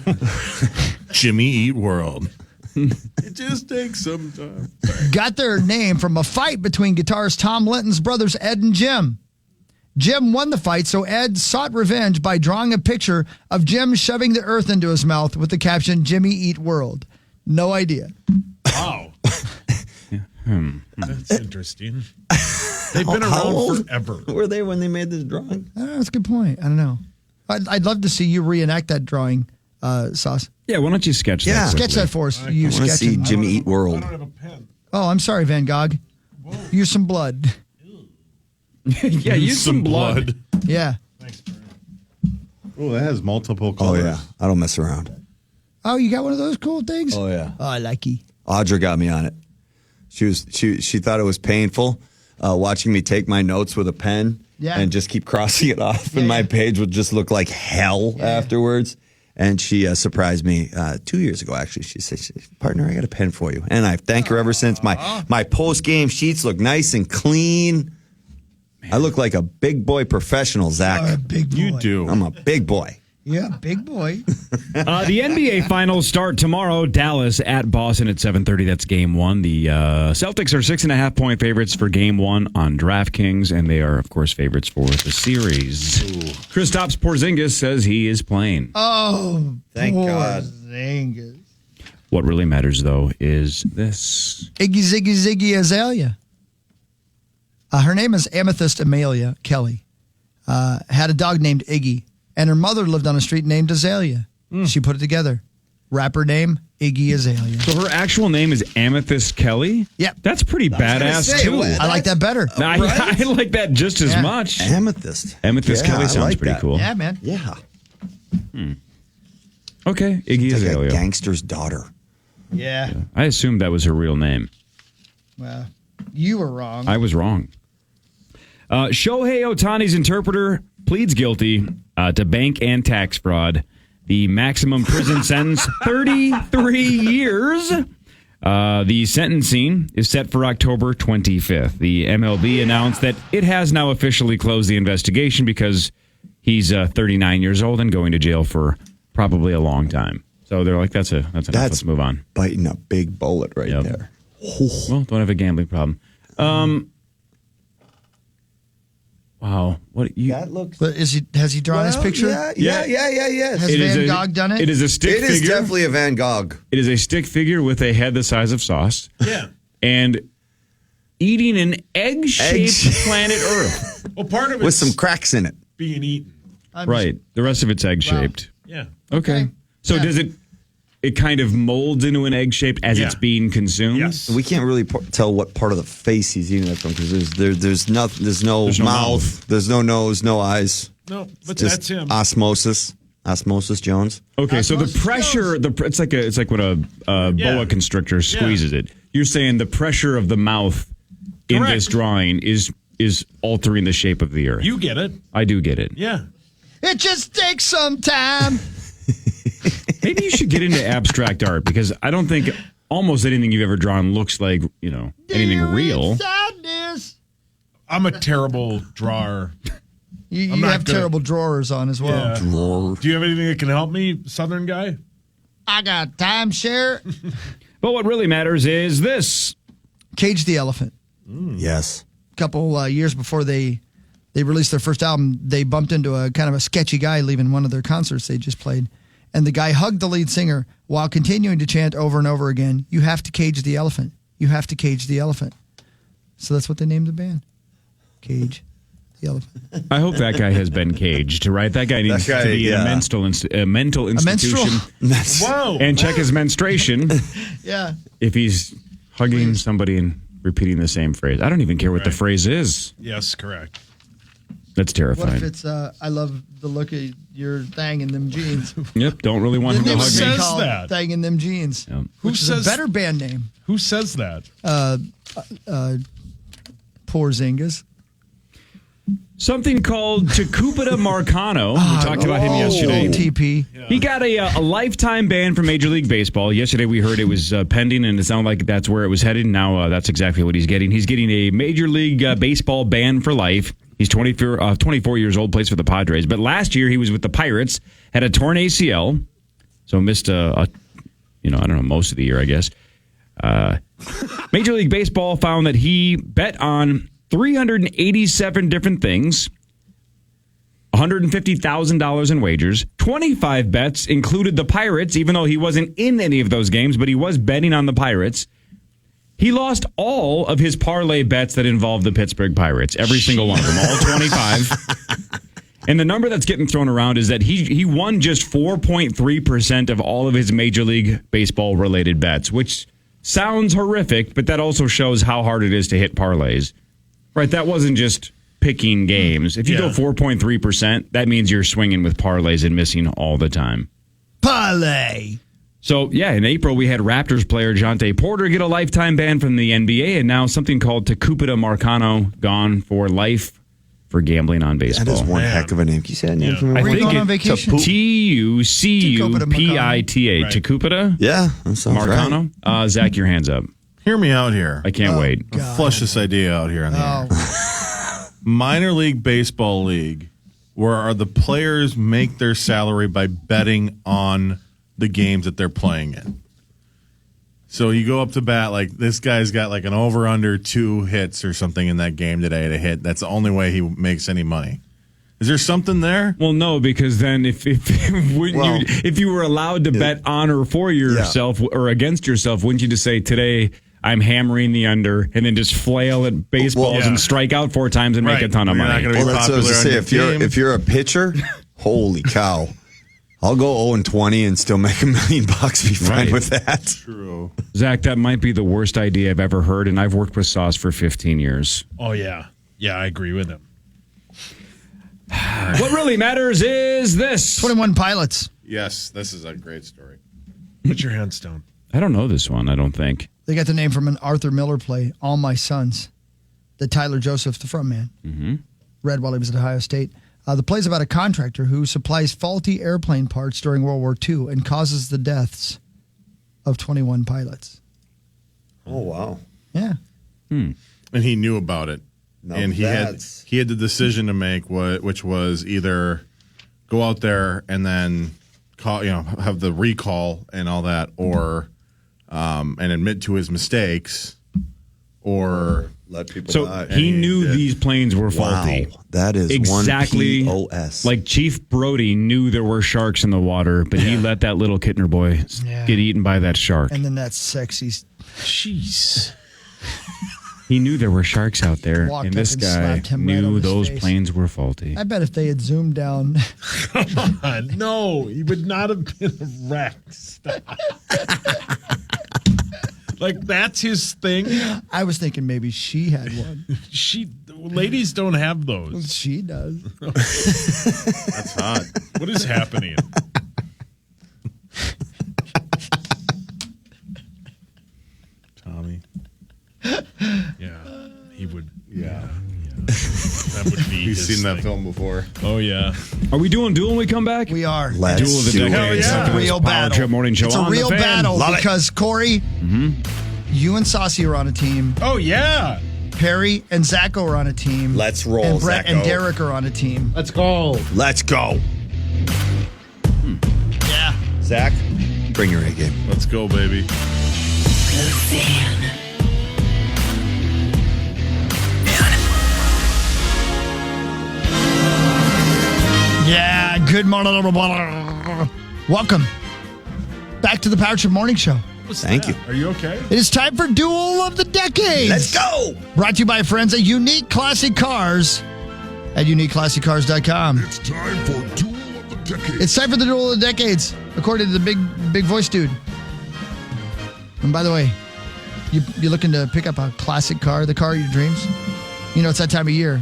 Speaker 10: Jimmy Eat World. It just takes some time.
Speaker 6: Got their name from a fight between guitarist Tom Linton's brothers Ed and Jim. Jim won the fight, so Ed sought revenge by drawing a picture of Jim shoving the earth into his mouth with the caption, Jimmy Eat World. No idea.
Speaker 3: Wow. That's interesting. They've been around forever.
Speaker 13: Were they when they made this drawing?
Speaker 6: That's a good point. I don't know. I'd love to see you reenact that drawing, Sauce.
Speaker 9: Yeah, why don't you sketch that?
Speaker 6: Yeah,
Speaker 9: quickly?
Speaker 6: sketch that for us. You
Speaker 13: I want to see
Speaker 6: sketching.
Speaker 13: Jimmy Eat World.
Speaker 3: I don't have a pen.
Speaker 6: Oh, I'm sorry, Van Gogh. Use some blood.
Speaker 9: Yeah, use some blood.
Speaker 6: Yeah.
Speaker 10: Oh, that has multiple colors.
Speaker 13: Oh, yeah. I don't mess around.
Speaker 6: Oh, you got one of those cool things?
Speaker 13: Oh, yeah.
Speaker 6: Oh, I like you.
Speaker 13: Audra got me on it. She thought it was painful watching me take my notes with a pen and just keep crossing it off, and my page would just look like hell afterwards. And she surprised me 2 years ago, actually. She said, partner, I got a pen for you. And I thank her ever since. My post-game sheets look nice and clean. Man. I look like a big boy professional, Zach.
Speaker 6: You're a big boy.
Speaker 10: You do.
Speaker 13: I'm a big boy.
Speaker 6: Yeah, big boy.
Speaker 9: The NBA Finals start tomorrow. Dallas at Boston at 7:30. That's Game 1. The Celtics are 6.5-point favorites for Game 1 on DraftKings, and they are, of course, favorites for the series. Kristaps Porzingis says he is playing.
Speaker 6: Oh,
Speaker 13: thank God.
Speaker 6: Porzingis.
Speaker 9: What really matters, though, is this.
Speaker 6: Ziggy Azalea. Her name is Amethyst Amelia Kelly. Had a dog named Iggy, and her mother lived on a street named Azalea. She put it together. Rapper name, Iggy Azalea.
Speaker 9: So her actual name is Amethyst Kelly?
Speaker 6: Yep.
Speaker 9: That's pretty badass, too.
Speaker 6: I like that better.
Speaker 9: I like that just as much.
Speaker 13: Amethyst.
Speaker 9: Amethyst Kelly sounds
Speaker 13: like
Speaker 9: pretty
Speaker 13: that.
Speaker 9: cool.
Speaker 6: Yeah, man.
Speaker 13: Yeah.
Speaker 9: Okay, Iggy
Speaker 13: It's like
Speaker 9: Azalea.
Speaker 13: a gangster's daughter.
Speaker 6: Yeah.
Speaker 9: I assumed that was her real name.
Speaker 6: Well, you were wrong.
Speaker 9: I was wrong. Shohei Ohtani's interpreter pleads guilty to bank and tax fraud. The maximum prison sentence, 33 years. The sentencing is set for October 25th. The MLB announced that it has now officially closed the investigation because he's 39 years old and going to jail for probably a long time. So they're like, that's enough. Let's move on.
Speaker 13: Biting a big bullet right there.
Speaker 9: Well, don't have a gambling problem. Wow. What you?
Speaker 13: That looks.
Speaker 6: But has he drawn his picture?
Speaker 13: Yeah.
Speaker 6: Has Van Gogh done it?
Speaker 9: It is a stick figure.
Speaker 13: It is definitely a Van Gogh.
Speaker 9: It is a stick figure with a head the size of Sauce.
Speaker 3: Yeah.
Speaker 9: And eating an egg-shaped planet Earth.
Speaker 3: Well, part of it
Speaker 13: with some cracks in it.
Speaker 3: Being eaten.
Speaker 9: Right. The rest of it's egg-shaped.
Speaker 3: Yeah.
Speaker 9: Okay. So does it kind of molds into an egg shape as it's being consumed?
Speaker 3: Yes.
Speaker 13: We can't really tell what part of the face he's eating it from because there's no mouth, there's no nose, no eyes.
Speaker 3: No, but
Speaker 13: Just
Speaker 3: that's him.
Speaker 13: Osmosis Jones.
Speaker 9: Okay, so the pressure, it's like when a boa constrictor squeezes it. You're saying the pressure of the mouth in this drawing is altering the shape of the Earth.
Speaker 3: You get it.
Speaker 9: I do get it.
Speaker 3: Yeah.
Speaker 6: It just takes some time.
Speaker 9: Maybe you should get into abstract art because I don't think almost anything you've ever drawn looks like, anything real.
Speaker 6: Sadness.
Speaker 3: I'm a terrible drawer.
Speaker 6: You have terrible drawers on as well.
Speaker 3: Yeah. Do you have anything that can help me, Southern guy?
Speaker 6: I got timeshare.
Speaker 9: But what really matters is this.
Speaker 6: Cage the Elephant.
Speaker 13: Yes.
Speaker 6: A couple years before they released their first album, they bumped into a kind of a sketchy guy leaving one of their concerts they just played. And the guy hugged the lead singer while continuing to chant over and over again, "You have to cage the elephant. You have to cage the elephant." So that's what they named the band. Cage the elephant.
Speaker 9: I hope that guy has been caged, right? That guy needs to be in a mental institution.
Speaker 3: Whoa.
Speaker 9: And check his menstruation.
Speaker 6: Yeah.
Speaker 9: If he's hugging somebody and repeating the same phrase. I don't even care what the phrase is.
Speaker 3: Yes, correct.
Speaker 9: That's terrifying.
Speaker 6: What if it's, I love the look of your thing in them jeans?
Speaker 9: Yep, don't really want him to hug me.
Speaker 3: Who says that?
Speaker 6: Thing in them jeans.
Speaker 9: Yep.
Speaker 6: Which is a better band name.
Speaker 3: Who says that?
Speaker 6: Poor Zingas.
Speaker 9: Something called Tecupita Marcano. We talked about him yesterday.
Speaker 6: TP.
Speaker 9: He got a lifetime ban from Major League Baseball. Yesterday we heard it was pending, and it sounded like that's where it was headed. Now that's exactly what he's getting. He's getting a Major League Baseball ban for life. He's 24 years old, plays for the Padres. But last year he was with the Pirates, had a torn ACL, so missed most of the year, I guess. Major League Baseball found that he bet on 387 different things, $150,000 in wagers. 25 bets included the Pirates, even though he wasn't in any of those games, but he was betting on the Pirates. He lost all of his parlay bets that involved the Pittsburgh Pirates, every single one of them, all 25. And the number that's getting thrown around is that he won just 4.3% of all of his Major League Baseball-related bets, which sounds horrific, but that also shows how hard it is to hit parlays. Right, that wasn't just picking games. If you go 4.3%, that means you're swinging with parlays and missing all the time.
Speaker 6: Parlay.
Speaker 9: So, in April, we had Raptors player Jonte Porter get a lifetime ban from the NBA, and now something called Tecupita Marcano gone for life for gambling on baseball.
Speaker 13: That is one heck of a name. Can you say that name for me?
Speaker 9: I think
Speaker 6: on vacation?
Speaker 9: Tucupita. Tecupita?
Speaker 13: Yeah, that sounds
Speaker 9: Marcano.
Speaker 13: right.
Speaker 9: Zach, your hands up.
Speaker 10: Hear me out here.
Speaker 9: I can't wait.
Speaker 10: I'll flush this idea out here on the air. Minor League Baseball League, where the players make their salary by betting on the games that they're playing in. So you go up to bat, like this guy's got like an over-under 2 hits or something in that game today to hit. That's the only way he makes any money. Is there something there?
Speaker 9: Well, no, because then if you were allowed to bet on or for yourself or against yourself, wouldn't you just say today I'm hammering the under and then just flail at baseballs and strike out 4 times and make a ton of money?
Speaker 13: That's what I was going to say. If you're a pitcher, holy cow. I'll go 0-20 and still make $1 million. Be fine with that.
Speaker 10: True.
Speaker 9: Zach, that might be the worst idea I've ever heard, and I've worked with Sauce for 15 years.
Speaker 3: Oh, yeah. Yeah, I agree with him.
Speaker 9: What really matters is this.
Speaker 6: 21 Pilots.
Speaker 10: Yes, this is a great story.
Speaker 3: Put your hands down.
Speaker 9: I don't know this one, I don't think.
Speaker 6: They got the name from an Arthur Miller play, All My Sons, that Tyler Joseph, the frontman, read while he was at Ohio State. The play's about a contractor who supplies faulty airplane parts during World War II and causes the deaths of 21 pilots.
Speaker 13: Oh, wow.
Speaker 6: Yeah.
Speaker 10: And he knew about it. And he had the decision to make, which was either go out there and then have the recall and all that, or and admit to his mistakes, or
Speaker 13: Let people
Speaker 9: So
Speaker 13: die.
Speaker 9: he knew these planes were faulty.
Speaker 13: Wow, that is
Speaker 9: exactly
Speaker 13: one POS.
Speaker 9: like Chief Brody knew there were sharks in the water, but he let that little Kittner boy get eaten by that shark.
Speaker 6: And then that sexy.
Speaker 3: Jeez.
Speaker 9: He knew there were sharks out there,
Speaker 6: Walked
Speaker 9: and
Speaker 6: up
Speaker 9: this
Speaker 6: and
Speaker 9: guy
Speaker 6: slapped him right on
Speaker 9: knew
Speaker 6: his
Speaker 9: those
Speaker 6: face.
Speaker 9: planes were faulty.
Speaker 6: I bet if they had zoomed down.
Speaker 3: Come on. No, he would not have been a wreck. Stop. Like, that's his thing.
Speaker 6: I was thinking maybe she had one.
Speaker 3: Ladies don't have those.
Speaker 6: She does.
Speaker 3: That's hot. What is happening? Tommy. Yeah, he would. Yeah. That would be.
Speaker 10: You've
Speaker 3: his
Speaker 10: seen that
Speaker 3: thing.
Speaker 10: film before.
Speaker 3: Oh yeah.
Speaker 9: Are we doing Duel when we come back?
Speaker 6: We are.
Speaker 13: Let's
Speaker 9: Duel of the
Speaker 13: do it.
Speaker 9: Decades.
Speaker 3: Hell yeah.
Speaker 9: After this
Speaker 6: Real
Speaker 9: Power
Speaker 6: battle.
Speaker 9: Trip Morning Show
Speaker 6: It's a
Speaker 9: on
Speaker 6: real
Speaker 9: the Fan.
Speaker 6: battle
Speaker 13: Love it.
Speaker 6: because Corey, you and Saucy are on a team.
Speaker 3: Oh yeah.
Speaker 6: Perry and Zacho are on a team.
Speaker 13: Let's roll,
Speaker 6: And Brett
Speaker 13: Zacho.
Speaker 6: and Derek are on a team.
Speaker 11: Let's go.
Speaker 13: Let's go.
Speaker 6: Yeah.
Speaker 13: Zach, bring your A game.
Speaker 3: Let's go, baby.
Speaker 6: Yeah. Good morning, everybody. Welcome back to the Power Trip Morning Show.
Speaker 13: Thank you.
Speaker 3: Are you okay?
Speaker 6: It is time for Duel of the Decades.
Speaker 13: Let's go.
Speaker 6: Brought to you by friends at Unique Classic Cars at uniqueclassiccars.com.
Speaker 2: It's time for Duel of the Decades.
Speaker 6: It's time for the Duel of the Decades, according to the big voice dude. And by the way, you looking to pick up a classic car, the car of your dreams? You know, it's that time of year.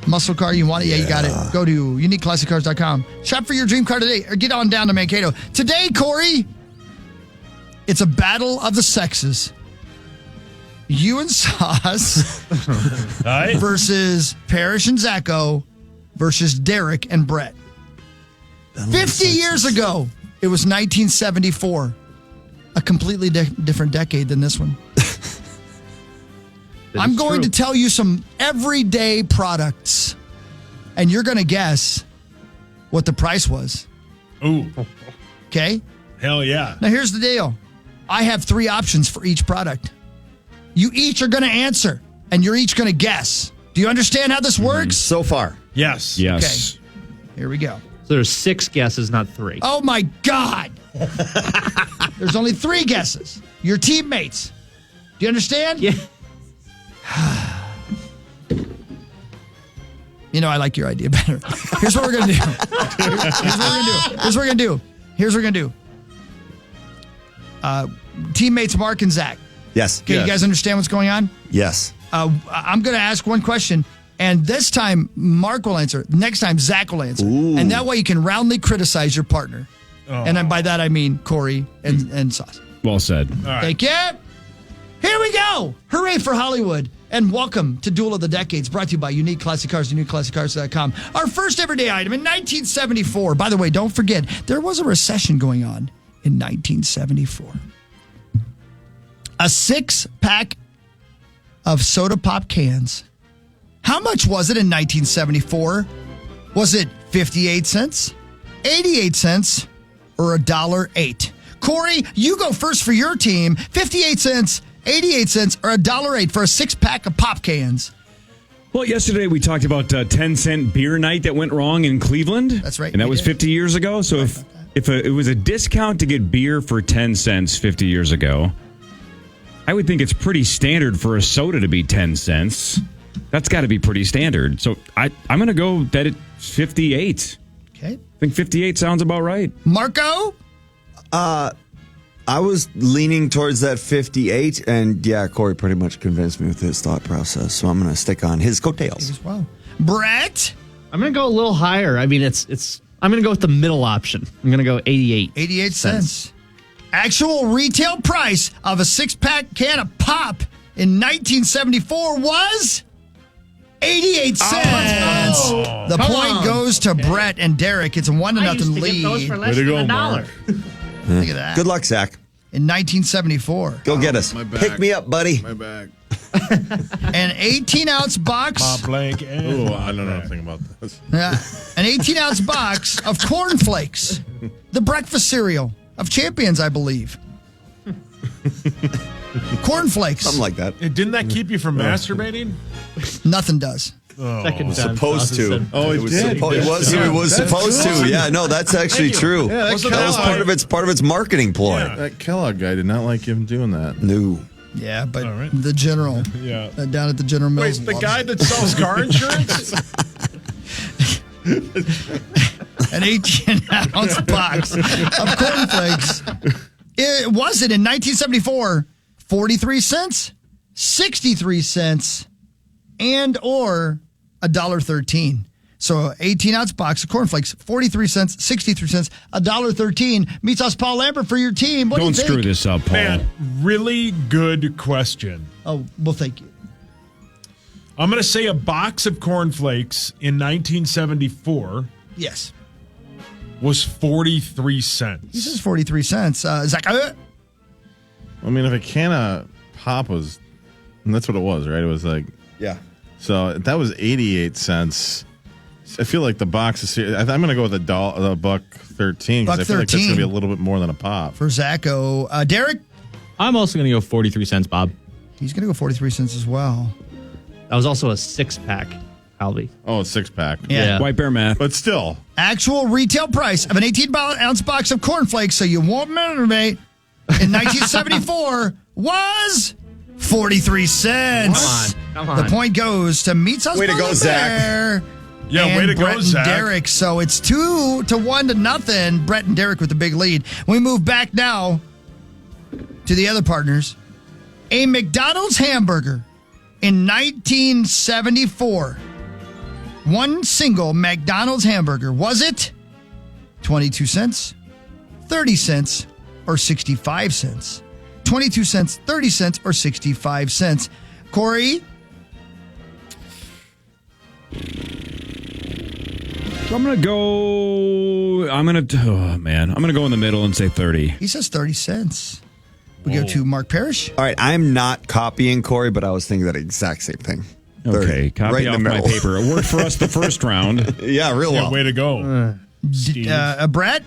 Speaker 6: Muscle car, you want it? Yeah, you got it. Go to uniqueclassiccars.com. Shop for your dream car today, or get on down to Mankato. Today, Corey, it's a battle of the sexes. You and Sauce versus Parrish and Zacho versus Derek and Brett. 50 years ago, it was 1974. A completely different decade than this one. I'm going to tell you some everyday products, and you're going to guess what the price was.
Speaker 3: Ooh.
Speaker 6: Okay?
Speaker 3: Hell yeah.
Speaker 6: Now, here's the deal. I have 3 options for each product. You each are going to answer, and you're each going to guess. Do you understand how this works?
Speaker 13: So far.
Speaker 3: Yes.
Speaker 9: Yes.
Speaker 6: Okay. Here we go.
Speaker 11: So there's 6 guesses, not 3.
Speaker 6: Oh, my God. There's only 3 guesses. Your teammates. Do you understand?
Speaker 11: Yeah.
Speaker 6: You know, I like your idea better. Here's what we're going to do. Here's what we're going to do. Teammates Mark and Zach.
Speaker 13: Yes.
Speaker 6: Okay, you guys understand what's going on?
Speaker 13: Yes.
Speaker 6: I'm going to ask one question, and this time Mark will answer. Next time Zach will answer.
Speaker 13: Ooh.
Speaker 6: And that way you can roundly criticize your partner. And by that I mean Corey and Sauce.
Speaker 9: Well said.
Speaker 3: All right.
Speaker 6: Thank you. Here we go. Hooray for Hollywood. And welcome to Duel of the Decades, brought to you by Unique Classic Cars, uniqueclassiccars.com. Our first everyday item in 1974. By the way, don't forget, there was a recession going on in 1974. A 6-pack of soda pop cans. How much was it in 1974? Was it 58 cents, 88 cents, or $1.08? Corey, you go first for your team. 58 cents, 88 cents, or $1.08 for a 6-pack of pop cans.
Speaker 9: Well, yesterday we talked about 10-cent beer night that went wrong in Cleveland.
Speaker 6: That's right.
Speaker 9: And that
Speaker 6: we
Speaker 9: was
Speaker 6: did.
Speaker 9: 50 years ago. So if it was a discount to get beer for 10 cents 50 years ago, I would think it's pretty standard for a soda to be 10 cents. That's got to be pretty standard. So I'm going to go that it's 58.
Speaker 6: Okay.
Speaker 9: I think 58 sounds about right.
Speaker 6: Marco?
Speaker 13: I was leaning towards that 58, and yeah, Corey pretty much convinced me with his thought process, so I'm going to stick on his coattails.
Speaker 6: As well. Brett?
Speaker 11: I'm going to go a little higher. I mean, I'm going to go with the middle option. I'm going to go 88.
Speaker 6: 88 cents. Actual retail price of a 6-pack can of pop in 1974 was 88 cents.
Speaker 11: Oh,
Speaker 6: the
Speaker 11: come
Speaker 6: point
Speaker 11: on.
Speaker 6: goes to Brett and Derek. It's a 1-0 lead.
Speaker 11: Way to go, Mark.
Speaker 6: Look at that.
Speaker 13: Good luck, Zach.
Speaker 6: In 1974.
Speaker 13: Go get us. Pick me up, buddy.
Speaker 2: My bag.
Speaker 6: An 18-ounce box.
Speaker 3: Bob Blank.
Speaker 10: Oh, I don't know anything about this.
Speaker 6: An 18-ounce box of Corn Flakes. The breakfast cereal of Champions, I believe. Cornflakes.
Speaker 13: Something like that.
Speaker 3: Didn't that keep you from masturbating?
Speaker 6: Nothing does.
Speaker 11: Second time
Speaker 13: Supposed to.
Speaker 10: Oh, it did.
Speaker 13: It was supposed to. Yeah, no, that's actually true.
Speaker 10: Yeah,
Speaker 13: that was part of its marketing ploy.
Speaker 10: Yeah. That Kellogg guy did not like him doing that.
Speaker 13: No.
Speaker 6: Yeah, but the General.
Speaker 3: Yeah.
Speaker 6: Down at the General Mills.
Speaker 3: Wait, the guy that sells car insurance?
Speaker 6: An 18-ounce box of cornflakes. It was it in 1974, 43 cents, 63 cents, and or $1.13. So 18-ounce box of cornflakes, 43 cents, 63 cents, $1.13. Meets us, Paul Lambert, for your team. What do you
Speaker 9: Don't
Speaker 6: think?
Speaker 9: screw this up, Paul.
Speaker 3: Man, really good question.
Speaker 6: Oh, well, thank you.
Speaker 3: I'm going to say a box of cornflakes in 1974
Speaker 6: Yes.
Speaker 3: was 43
Speaker 6: He
Speaker 3: cents.
Speaker 6: says 43 cents. Zach,
Speaker 10: I mean, if a can of pop was, and that's what it was, right? It was like,
Speaker 13: yeah.
Speaker 10: So that was 88 cents. I feel like the box is. I'm going to go with a $1.13 because I feel like that's going to be a little bit more than a pop.
Speaker 6: For Zacho. Derek?
Speaker 11: I'm also going to go 43 cents, Bob.
Speaker 6: He's going to go 43 cents as well.
Speaker 11: That was also a 6-pack, Albie.
Speaker 10: Oh, a 6-pack.
Speaker 6: Yeah.
Speaker 9: White Bear math.
Speaker 10: But still.
Speaker 6: Actual retail price of an 18-ounce box of cornflakes, so you won't masturbate, in 1974 was 43 cents.
Speaker 11: Come on.
Speaker 6: The point goes to Meats Us
Speaker 13: Way to go,
Speaker 6: Zach.
Speaker 3: Yeah, way to
Speaker 6: Brett
Speaker 3: go,
Speaker 6: and
Speaker 3: Zach.
Speaker 6: Derek. So it's 2-1 Brett and Derek with the big lead. We move back now to the other partners. A McDonald's hamburger in 1974. One single McDonald's hamburger. Was it 22 cents, 30 cents, or 65 cents? 22 cents, 30 cents, or 65 cents. Corey?
Speaker 9: So I'm going to go in the middle and say 30.
Speaker 6: He says 30 cents. We go to Mark Parrish.
Speaker 13: All right, I'm not copying Corey, but I was thinking that exact same thing. 30.
Speaker 9: Okay, copy
Speaker 13: Right in
Speaker 9: off
Speaker 13: the
Speaker 9: my
Speaker 13: middle.
Speaker 9: paper. It worked for us the first round.
Speaker 13: Yeah, real well.
Speaker 3: Way to go.
Speaker 6: Brett?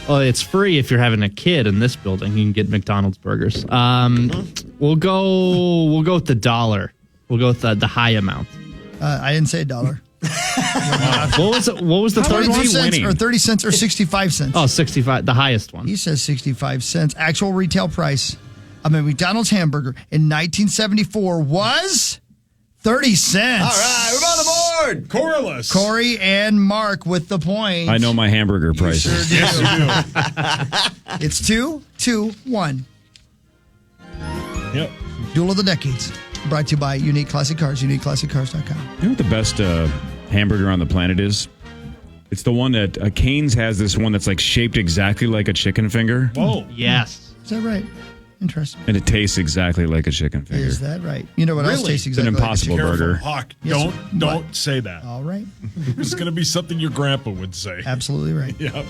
Speaker 11: Well, it's free if you're having a kid in this building. You can get McDonald's burgers. We'll go with the dollar. We'll go with the high amount.
Speaker 6: I didn't say $1.
Speaker 11: What was the third one?
Speaker 6: 22 cents or 30 cents or 65 cents?
Speaker 11: Oh, 65, the highest one.
Speaker 6: He says 65 cents. Actual retail price of a McDonald's hamburger in 1974 was 30 cents.
Speaker 13: All right, we're on the board.
Speaker 3: Corliss.
Speaker 6: Corey and Mark with the point.
Speaker 9: I know my hamburger prices.
Speaker 6: Sure do.
Speaker 3: Yes, you
Speaker 6: It's 2-1.
Speaker 3: Yep.
Speaker 6: Duel of the Decades. Brought to you by Unique Classic Cars, uniqueclassiccars.com.
Speaker 9: You know what the best hamburger on the planet is? It's the one that Cane's has this one that's like shaped exactly like a chicken finger.
Speaker 3: Whoa.
Speaker 11: Yes.
Speaker 6: Is that right? Interesting.
Speaker 9: And it tastes exactly like a chicken finger.
Speaker 6: Is that right? You know what else tastes
Speaker 9: It's an
Speaker 6: exactly
Speaker 9: impossible
Speaker 6: like a
Speaker 9: burger.
Speaker 3: Hawk,
Speaker 6: Yes,
Speaker 3: don't say that.
Speaker 6: All right.
Speaker 3: It's going to be something your grandpa would say.
Speaker 6: Absolutely right.
Speaker 3: Yeah.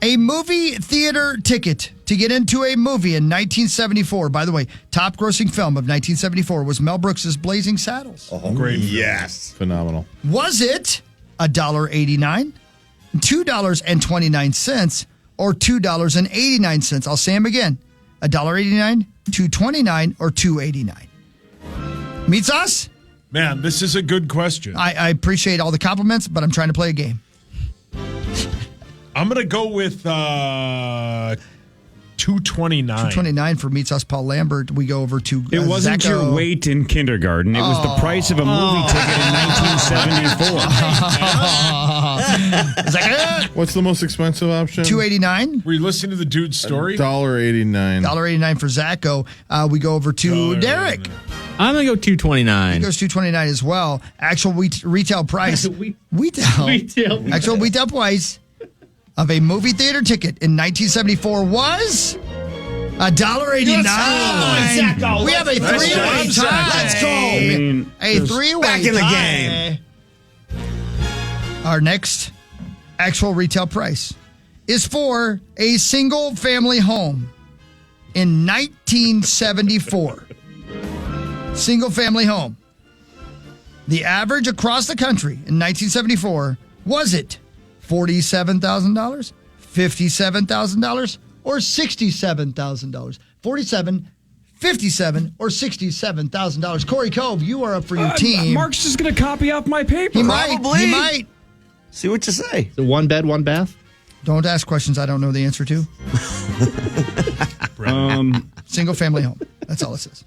Speaker 6: A movie theater ticket to get into a movie in 1974. By the way, top grossing film of 1974 was Mel Brooks' Blazing Saddles.
Speaker 13: Oh,
Speaker 3: Great.
Speaker 13: yes.
Speaker 10: Phenomenal.
Speaker 6: Was it $1.89, $2.29, or $2.89? I'll say them again. $1.89, $2.29, or $2.89. Meets us?
Speaker 3: Man, this is a good question.
Speaker 6: I appreciate all the compliments, but I'm trying to play a game.
Speaker 3: I'm going to go with $2.29.
Speaker 6: $2.29 for Meets Us, Paul Lambert. We go over to
Speaker 9: It wasn't
Speaker 6: Zacho.
Speaker 9: your weight in kindergarten. It was the price of a movie ticket in 1974.
Speaker 6: Zacho.
Speaker 10: What's the most expensive option?
Speaker 6: $2.89.
Speaker 3: Were you listening to the dude's story?
Speaker 10: $1.89.
Speaker 6: $1.89 for Zacho. We go over to Derek.
Speaker 11: I'm going to go
Speaker 6: He
Speaker 11: $2.29.
Speaker 6: goes $2.29 as well. Actual retail price. Actual retail price of a movie theater ticket in 1974 was $1.89. We have a three-way tie.
Speaker 13: Let's go.
Speaker 6: A three-way
Speaker 13: Back in the
Speaker 6: tie. Our next actual retail price is for a single-family home in 1974. Single-family home. The average across the country in 1974, was it $47,000, $57,000, or $67,000? 47, $57,000 or $67,000. Corey Cove, you are up for your team.
Speaker 9: Mark's just going to copy off my paper.
Speaker 6: He might.
Speaker 13: See what you say.
Speaker 11: So one bed, one bath?
Speaker 6: Don't ask questions I don't know the answer to. Single family home. That's all it says.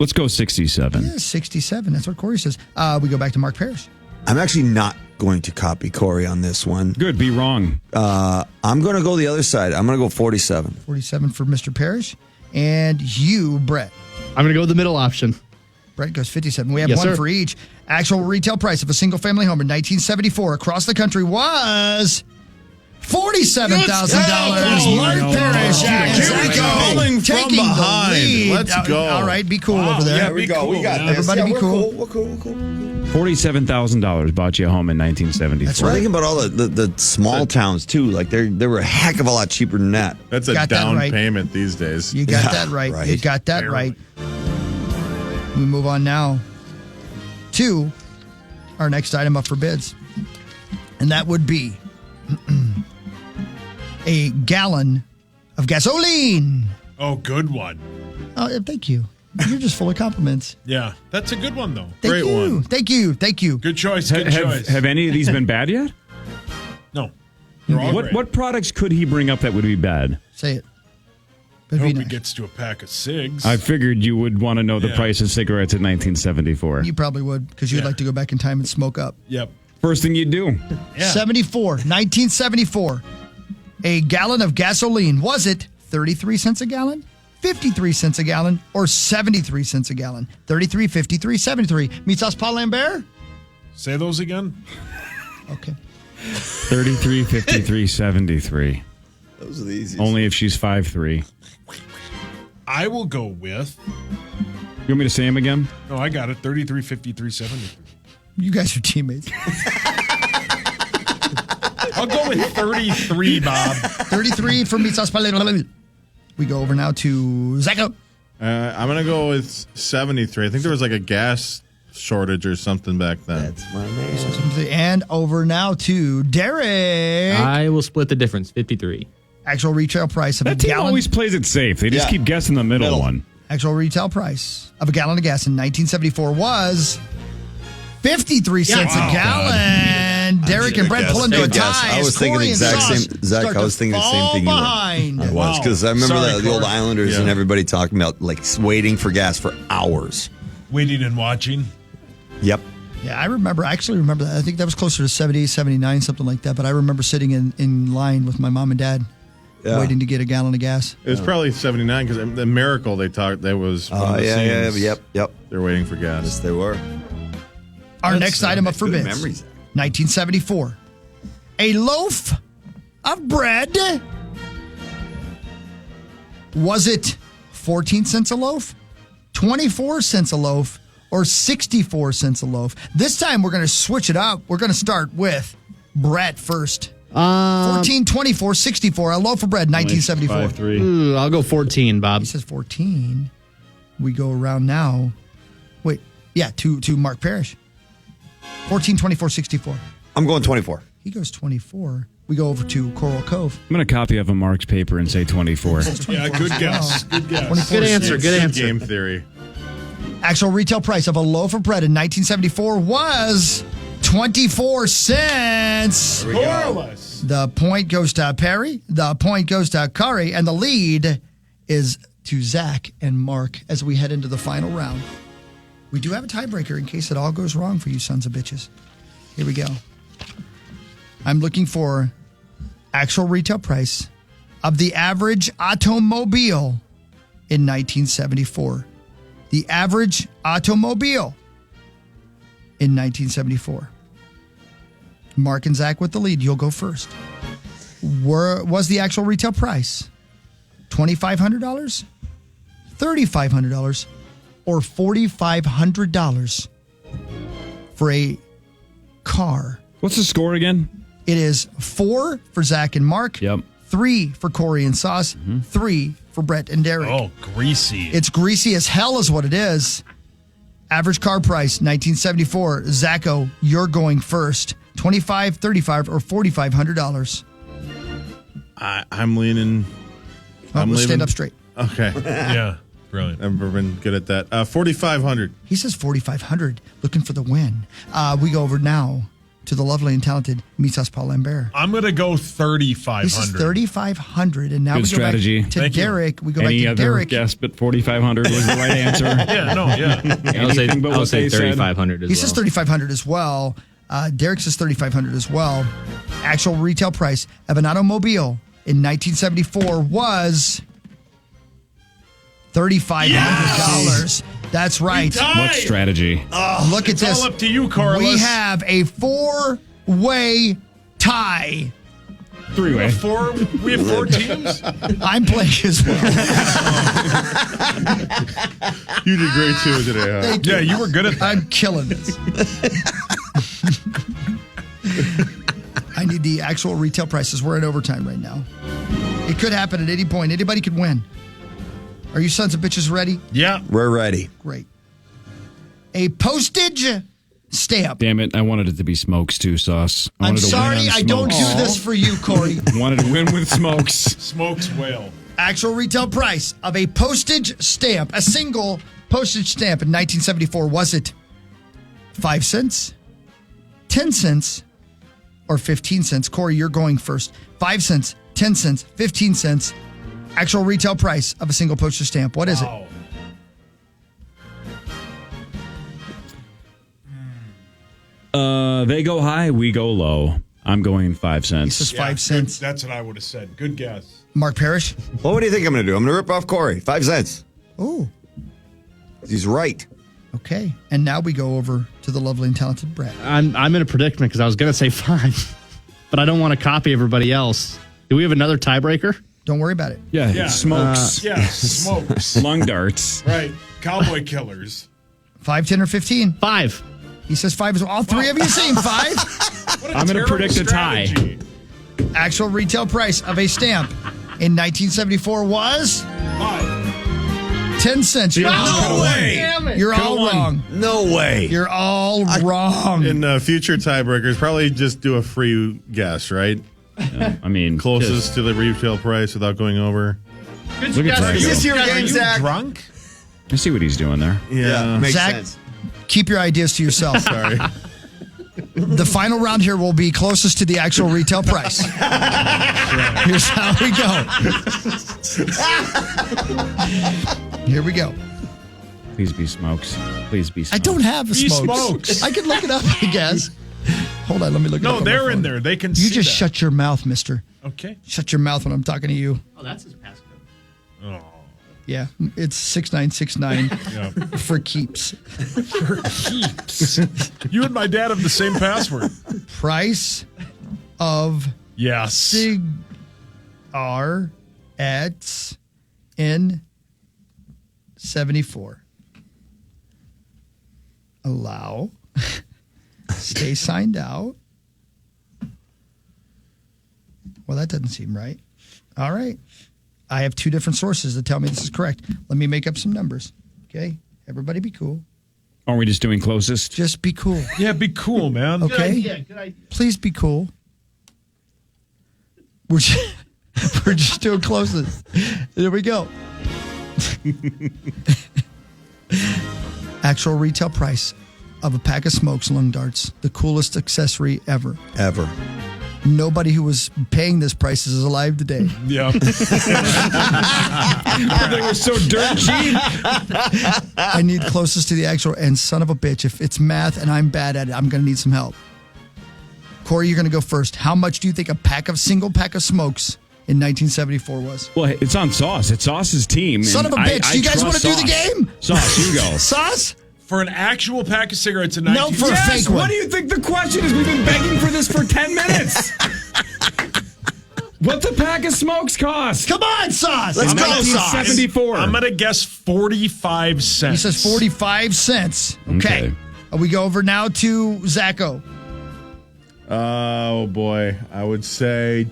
Speaker 9: Let's go 67.
Speaker 6: Yeah, 67. That's what Corey says. We go back to Mark Parrish.
Speaker 13: I'm actually not going to copy Corey on this one.
Speaker 9: Good, be wrong.
Speaker 13: I'm going to go the other side. I'm going to go 47.
Speaker 6: 47 for Mr. Parrish. And you, Brett.
Speaker 11: I'm going to go with the middle option.
Speaker 6: Brett goes 57. We have
Speaker 11: Yes,
Speaker 6: one
Speaker 11: sir.
Speaker 6: for each. Actual retail price of a single family home in 1974 across the country was $47,000. Mark Parrish and Zach
Speaker 10: Coming from
Speaker 6: taking
Speaker 10: behind.
Speaker 6: the lead.
Speaker 10: Let's go.
Speaker 6: All right, be cool over there.
Speaker 13: Yeah, we go. We got this.
Speaker 6: Everybody be cool.
Speaker 13: We're cool.
Speaker 9: $47,000 bought you a home in 1974.
Speaker 6: That's
Speaker 13: We're
Speaker 6: right.
Speaker 13: thinking about all the small towns, too. Like, they were a heck of a lot cheaper than that.
Speaker 10: That's a
Speaker 6: Got that
Speaker 10: down
Speaker 6: right.
Speaker 10: payment these days.
Speaker 6: You got that right. You got that right. We move on now to our next item up for bids. And that would be a gallon of gasoline.
Speaker 3: Oh, good one.
Speaker 6: Oh, thank you. You're just full of compliments.
Speaker 3: Yeah, that's a good one, though.
Speaker 6: Thank you. Thank you. Thank you.
Speaker 3: Good choice. Good choice.
Speaker 9: Have any of these been bad yet?
Speaker 3: No. They're all great.
Speaker 9: What products could he bring up that would be bad?
Speaker 6: Say it.
Speaker 3: I hope he gets to a pack of cigs.
Speaker 9: I figured you would want to know the price of cigarettes in 1974.
Speaker 6: You probably would, because you'd like to go back in time and smoke up.
Speaker 3: Yep.
Speaker 9: First thing you do.
Speaker 6: 1974. A gallon of gasoline. Was it 33 cents a gallon, 53 cents a gallon, or 73 cents a gallon? 33, 53, 73. Meets us, Paul Lambert?
Speaker 3: Say those again.
Speaker 6: Okay.
Speaker 9: 33, 53, 73.
Speaker 13: Those are the easiest.
Speaker 9: Only if she's 5'3".
Speaker 3: I will go with.
Speaker 9: You want me to say them again?
Speaker 3: No, I got it. 33, 53, 73.
Speaker 6: You guys are teammates.
Speaker 3: I'll go with 33, Bob.
Speaker 6: 33 for Meets us, Paul Lambert. We go over now to Zacko.
Speaker 10: I'm going to go with 73. I think there was like a gas shortage or something back then.
Speaker 13: That's my man.
Speaker 6: And over now to Derek.
Speaker 11: I will split the difference, 53.
Speaker 6: Actual retail price of
Speaker 9: That
Speaker 6: a
Speaker 9: team
Speaker 6: gallon.
Speaker 9: always plays it safe. They just keep guessing the middle one.
Speaker 6: Actual retail price of a gallon of gas in 1974 was 53 cents a gallon. Derek and Brett pull into a tie.
Speaker 13: I was thinking the exact same. Zach, I was thinking the same thing.
Speaker 6: Behind.
Speaker 13: I was, because I remember the old
Speaker 3: Corey.
Speaker 13: Islanders and everybody talking about like waiting for gas for hours.
Speaker 3: Waiting and watching.
Speaker 13: Yep.
Speaker 6: Yeah, I actually remember that. I think that was closer to 70, 79, something like that. But I remember sitting in line with my mom and dad waiting to get a gallon of gas.
Speaker 10: It was probably 79 because the Miracle they talked. That was.
Speaker 13: Oh, yeah. Yep.
Speaker 10: They're waiting for gas.
Speaker 13: Yes, they were.
Speaker 6: Our next item up for
Speaker 13: Good
Speaker 6: bids.
Speaker 13: memories.
Speaker 6: 1974. A loaf of bread. Was it 14 cents a loaf, 24 cents a loaf, or 64 cents a loaf? This time we're going to switch it up. We're going to start with Brett first. 14, 24, 64. A loaf of bread, 1974.
Speaker 11: Ooh, I'll go 14, Bob.
Speaker 6: He says 14. We go around now. Wait, yeah, to Mark Parrish. 14, 24, 64.
Speaker 13: I'm going 24.
Speaker 6: He goes 24. We go over to Coral Cove.
Speaker 9: I'm going to copy of a Mark's paper and say 24.
Speaker 3: Yeah, good guess. Good guess.
Speaker 11: Good answer. Good answer.
Speaker 10: Game theory.
Speaker 6: Actual retail price of a loaf of bread in 1974 was 24 cents.
Speaker 3: Scoreless.
Speaker 6: The point goes to Perry. The point goes to Curry. And the lead is to Zach and Mark as we head into the final round. We do have a tiebreaker in case it all goes wrong for you sons of bitches. Here we go. I'm looking for actual retail price of the average automobile in 1974. The average automobile in 1974. Mark and Zach with the lead. You'll go first. Was the actual retail price $2,500, $3,500, or $4,500 for a car?
Speaker 9: What's the score again?
Speaker 6: It is 4 for Zach and Mark.
Speaker 9: Yep.
Speaker 6: 3 for Corey and Sauce. 3 for Brett and Derek.
Speaker 3: Oh, greasy.
Speaker 6: It's greasy as hell is what it is. Average car price, 1974. Zacko, you're going first. $2,500, $3,500, or $4,500.
Speaker 10: I'm leaning.
Speaker 6: Stand up straight.
Speaker 10: Okay.
Speaker 3: Yeah. Brilliant.
Speaker 10: I've never been good at that. 4,500.
Speaker 6: He says 4,500, looking for the win. We go over now to the lovely and talented Misas Paul Lambert.
Speaker 3: I'm going to go 3,500.
Speaker 6: This is 3,500, and now
Speaker 9: Good
Speaker 6: we go
Speaker 9: strategy.
Speaker 6: back to
Speaker 3: Thank you.
Speaker 6: Derek. We go
Speaker 9: Any
Speaker 6: back to
Speaker 9: other
Speaker 6: Derek.
Speaker 9: guess but 4,500 was the right answer.
Speaker 11: I'll say 3,500 as well.
Speaker 6: He says 3,500 as well. Derek says 3,500 as well. Actual retail price of an automobile in 1974 was $3,500. That's right.
Speaker 9: What strategy?
Speaker 6: Look at
Speaker 3: It's
Speaker 6: this.
Speaker 3: all up to you, Corliss.
Speaker 6: We have a 4-way tie.
Speaker 9: 3-way.
Speaker 3: We have 4 teams?
Speaker 6: I'm playing as well.
Speaker 10: You did great too today, huh?
Speaker 6: Thank
Speaker 3: Yeah, you were good at that.
Speaker 6: I'm killing this. I need the actual retail prices. We're in overtime right now. It could happen at any point. Anybody could win. Are you sons of bitches ready?
Speaker 3: Yeah.
Speaker 13: We're ready.
Speaker 6: Great. A postage stamp.
Speaker 9: Damn it. I wanted it to be Smokes too, Sauce.
Speaker 6: I'm sorry I don't do this for you, Corey.
Speaker 9: Wanted to win with Smokes.
Speaker 3: Smokes whale.
Speaker 6: Actual retail price of a postage stamp, a single postage stamp in 1974, was it 5 cents, 10 cents, or 15 cents? Corey, you're going first. 5 cents, 10 cents, 15 cents. Actual retail price of a single postage stamp. What is it?
Speaker 9: They go high, we go low. I'm going 5 cents.
Speaker 6: This is 5 cents.
Speaker 3: That's what I would have said. Good guess.
Speaker 6: Mark Parrish?
Speaker 13: Well, what do you think I'm going to do? I'm going to rip off Corey. 5 cents.
Speaker 6: Oh.
Speaker 13: He's right.
Speaker 6: Okay. And now we go over to the lovely and talented Brett.
Speaker 11: I'm in a predicament because I was going to say 5, but I don't want to copy everybody else. Do we have another tiebreaker?
Speaker 6: Don't worry about it.
Speaker 9: Yeah. Smokes.
Speaker 3: Smokes.
Speaker 9: Lung darts.
Speaker 3: Right. Cowboy killers.
Speaker 6: 5, 10, or 15?
Speaker 11: 5.
Speaker 6: He says 5 as well. All three of you saying 5?
Speaker 9: I'm going to predict a tie.
Speaker 6: Actual retail price of a stamp in 1974 was 10 cents. You're
Speaker 13: No way.
Speaker 6: You're all wrong.
Speaker 13: No way.
Speaker 6: You're all wrong.
Speaker 10: In future tiebreakers, probably just do a free guess, right?
Speaker 9: I mean,
Speaker 10: closest to the retail price without going over.
Speaker 9: Look at Zach.
Speaker 13: Is this your game,
Speaker 3: Are you
Speaker 13: Zach?
Speaker 3: drunk?
Speaker 9: I see what he's doing there.
Speaker 10: Yeah.
Speaker 13: Makes
Speaker 6: Zach,
Speaker 13: sense.
Speaker 6: keep your ideas to yourself.
Speaker 10: Sorry.
Speaker 6: The final round here will be closest to the actual retail price. Here's how we go. Here we go.
Speaker 9: Please be Smokes. Please be Smokes.
Speaker 6: I don't have a
Speaker 3: Be
Speaker 6: smokes.
Speaker 3: Smokes.
Speaker 6: I can look it up, I guess. Hold on, let me look it up.
Speaker 3: No,
Speaker 6: on my
Speaker 3: they're in
Speaker 6: phone.
Speaker 3: there. They can
Speaker 6: You
Speaker 3: see
Speaker 6: just
Speaker 3: that.
Speaker 6: shut your mouth, mister.
Speaker 3: Okay.
Speaker 6: Shut your mouth when I'm talking to you.
Speaker 11: Oh, that's his passcode.
Speaker 3: Oh.
Speaker 6: Yeah, it's 6969 for keeps.
Speaker 3: For keeps. You and my dad have the same password.
Speaker 6: Price of
Speaker 3: Yes.
Speaker 6: cigar at N74. Allow. Stay signed out. Well, that doesn't seem right. All right. I have 2 different sources that tell me this is correct. Let me make up some numbers. Okay? Everybody be cool.
Speaker 9: Aren't we just doing closest?
Speaker 6: Just be cool.
Speaker 3: Yeah, be cool, man.
Speaker 6: Okay?
Speaker 11: Good idea.
Speaker 6: Please be cool. We're just doing closest. There we go. Actual retail price of a pack of smokes lung darts. The coolest accessory ever.
Speaker 13: Ever.
Speaker 6: Nobody who was paying this price is alive today.
Speaker 3: Yeah.
Speaker 9: They were so dirt cheap.
Speaker 6: I need closest to the actual, and son of a bitch, if it's math and I'm bad at it, I'm going to need some help. Corey, you're going to go first. How much do you think a single pack of smokes in 1974 was?
Speaker 9: Well, it's on Sauce. It's Sauce's team.
Speaker 6: Son of a bitch. Do you guys want to do the game?
Speaker 9: Sauce, you go.
Speaker 6: Sauce?
Speaker 3: For an actual pack of cigarettes in
Speaker 6: No, for a fake one.
Speaker 9: What do you think the question is? We've been begging for this for 10 minutes. What's a pack of smokes cost?
Speaker 6: Come on, Sauce.
Speaker 9: Let's
Speaker 6: In
Speaker 9: go, Sauce. 1974.
Speaker 3: I'm going to guess 45 cents.
Speaker 6: He says 45 cents. Okay. We go over now to Zacho.
Speaker 10: Oh, boy. I would say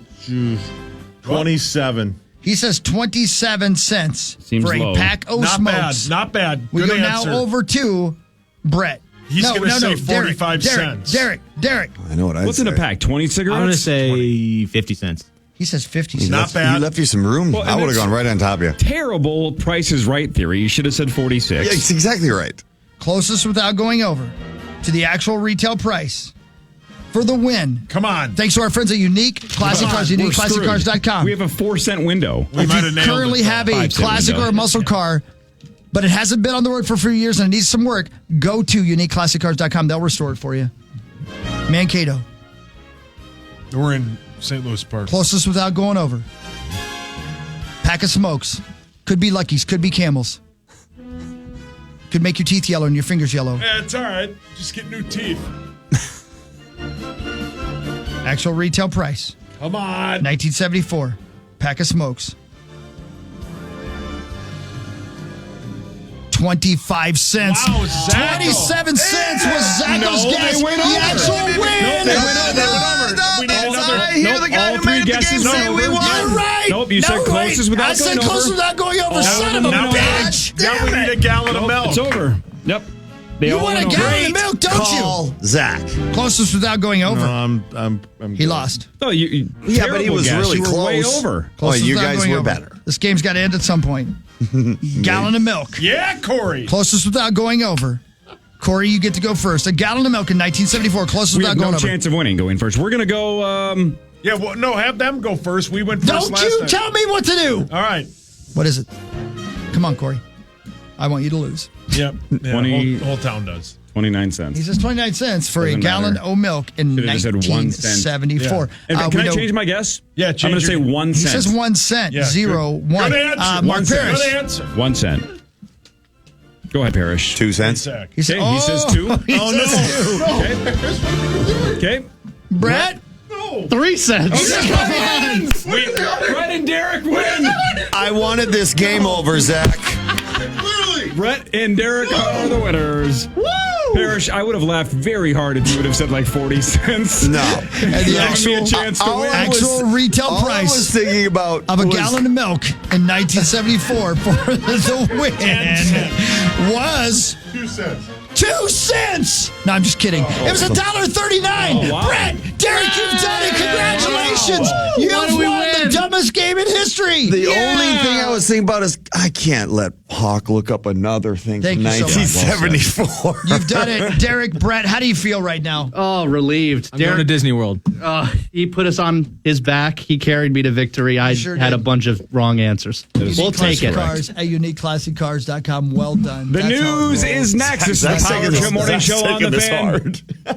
Speaker 10: 27.
Speaker 6: He says 27 cents
Speaker 9: Seems
Speaker 6: for
Speaker 9: low.
Speaker 6: a pack of
Speaker 3: Not
Speaker 6: smokes.
Speaker 3: bad. Not bad.
Speaker 6: We
Speaker 3: Good
Speaker 6: go
Speaker 3: answer.
Speaker 6: now over to Brett.
Speaker 3: He's gonna say 45
Speaker 6: Derek,
Speaker 3: cents.
Speaker 6: Derek.
Speaker 13: I know what I'd
Speaker 9: What's
Speaker 13: say.
Speaker 9: in a pack? 20 cigarettes?
Speaker 11: I'm going to say 50 cents.
Speaker 6: He says 50 cents.
Speaker 3: Not bad.
Speaker 13: He left you some room.
Speaker 9: Well,
Speaker 13: I would have gone right on top of you.
Speaker 9: Terrible Price is Right theory. You should have said 46.
Speaker 13: Yeah, it's exactly right.
Speaker 6: Closest without going over to the actual retail price for the win.
Speaker 3: Come on.
Speaker 6: Thanks to our friends at Unique Classic Cars, uniqueclassiccars.com.
Speaker 9: We have a 4-cent window.
Speaker 3: We
Speaker 6: If
Speaker 3: might
Speaker 6: you
Speaker 3: have nailed
Speaker 6: currently
Speaker 3: it.
Speaker 6: have a
Speaker 9: 5-cent
Speaker 6: classic
Speaker 9: window.
Speaker 6: or a muscle car, but it hasn't been on the road for a few years and it needs some work, go to uniqueclassiccars.com. They'll restore it for you. Mankato.
Speaker 3: We're in St. Louis Park.
Speaker 6: Closest without going over. Pack of Smokes. Could be Lucky's, could be Camels. Could make your teeth yellow and your fingers yellow.
Speaker 3: Yeah, it's all right. Just get new teeth.
Speaker 6: Actual retail price.
Speaker 3: Come on.
Speaker 6: 1974. Pack of Smokes. 25 cents.
Speaker 3: Wow, Zacho.
Speaker 6: 27 cents was Zacho's guess.
Speaker 9: they went
Speaker 6: The
Speaker 9: over.
Speaker 6: actual win.
Speaker 9: They went over. All three guesses went over.
Speaker 6: You're right.
Speaker 9: Nope, you said closest without
Speaker 6: I said
Speaker 9: going
Speaker 6: closest
Speaker 9: over.
Speaker 6: without going over. Son of a
Speaker 3: now-
Speaker 6: bitch.
Speaker 3: Now we need a gallon of milk.
Speaker 9: It's over. Yep. They
Speaker 6: You
Speaker 9: all
Speaker 6: want a
Speaker 9: went over.
Speaker 6: gallon of milk, don't
Speaker 13: Call Zach.
Speaker 6: you? Closest without going over.
Speaker 10: I'm
Speaker 6: He
Speaker 10: good.
Speaker 6: lost.
Speaker 9: Oh,
Speaker 13: Yeah, but he
Speaker 9: terrible
Speaker 13: was
Speaker 9: guess.
Speaker 13: really
Speaker 9: You were way
Speaker 13: close.
Speaker 9: over.
Speaker 13: Oh,
Speaker 6: Closest
Speaker 13: you
Speaker 6: without
Speaker 13: guys
Speaker 6: going
Speaker 13: were
Speaker 6: over.
Speaker 13: better.
Speaker 6: This game's got to end at some point. Gallon of milk.
Speaker 3: Yeah, Corey.
Speaker 6: Closest without going over. Corey, you get to go first. A gallon of milk in 1974. Closest
Speaker 9: We
Speaker 6: without
Speaker 9: have
Speaker 6: going
Speaker 9: no
Speaker 6: over.
Speaker 9: chance of winning going first. We're going to go...
Speaker 3: Yeah, well, no, have them go first. We went first
Speaker 6: Don't
Speaker 3: last
Speaker 6: you
Speaker 3: time.
Speaker 6: tell me what to do.
Speaker 3: All right.
Speaker 6: What is it? Come on, Corey. I want you to lose.
Speaker 3: Yep. Yeah,
Speaker 9: 20
Speaker 3: the whole town does.
Speaker 9: 29
Speaker 6: He
Speaker 9: cents.
Speaker 6: says 29 cents for
Speaker 9: Doesn't
Speaker 6: a gallon
Speaker 9: matter.
Speaker 6: of milk in
Speaker 9: Should've just said 1 cent.
Speaker 6: 1974.
Speaker 9: And can
Speaker 6: we
Speaker 9: I
Speaker 6: know-
Speaker 9: change my guess?
Speaker 3: Yeah,
Speaker 9: I'm going to say 1
Speaker 6: He
Speaker 9: cent.
Speaker 6: says 1 cent.
Speaker 3: Yeah,
Speaker 6: 0,
Speaker 3: good.
Speaker 6: 1.
Speaker 3: Good answer.
Speaker 6: Mark
Speaker 3: One cent.
Speaker 6: Parrish.
Speaker 3: Good answer.
Speaker 9: 1 cent. Go ahead, Parrish.
Speaker 13: 2 cents.
Speaker 3: Zach.
Speaker 6: He said,
Speaker 9: Okay, he says 2.
Speaker 6: He says 2.
Speaker 9: Okay.
Speaker 6: Brett?
Speaker 11: 3 cents.
Speaker 9: Brett and Derek win.
Speaker 13: I wanted this game over, Zach.
Speaker 9: Brett and Derek are the winners. Woo! Parrish, I would have laughed very hard if you would have said like 40 cents.
Speaker 13: No.
Speaker 6: And the
Speaker 9: Giving me a chance to win.
Speaker 6: actual retail
Speaker 13: All I
Speaker 6: price
Speaker 13: was thinking about
Speaker 6: of a
Speaker 13: was-
Speaker 6: gallon of milk in 1974 for the win was
Speaker 3: 2 cents.
Speaker 6: 2 cents. No, I'm just kidding. It was $1.39.
Speaker 9: Oh, wow.
Speaker 6: Brett, Derek, you've done it. Congratulations. You've
Speaker 11: What do we
Speaker 6: won
Speaker 11: win?
Speaker 6: the dumbest game in history.
Speaker 13: The only thing I was thinking about is I can't let Hawk look up another thing
Speaker 6: Thank
Speaker 13: from
Speaker 6: you so much.
Speaker 13: 1974.
Speaker 6: You've done it. Derek, Brett, how do you feel right now?
Speaker 11: Oh, relieved.
Speaker 16: I'm going to Disney World.
Speaker 11: He put us on his back. He carried me to victory. I
Speaker 6: sure
Speaker 11: had
Speaker 6: did.
Speaker 11: a bunch of wrong ansers. We'll take it.
Speaker 6: Cars at uniqueclassiccars.com. Well done.
Speaker 9: The
Speaker 6: That's how it
Speaker 9: news
Speaker 6: rolls.
Speaker 9: is next. This is the
Speaker 13: Zach's
Speaker 9: Power
Speaker 13: taking
Speaker 9: Trip
Speaker 13: this-
Speaker 9: Morning
Speaker 13: Zach's
Speaker 9: Show on
Speaker 13: taking
Speaker 9: the
Speaker 13: this
Speaker 9: Fan.
Speaker 13: hard.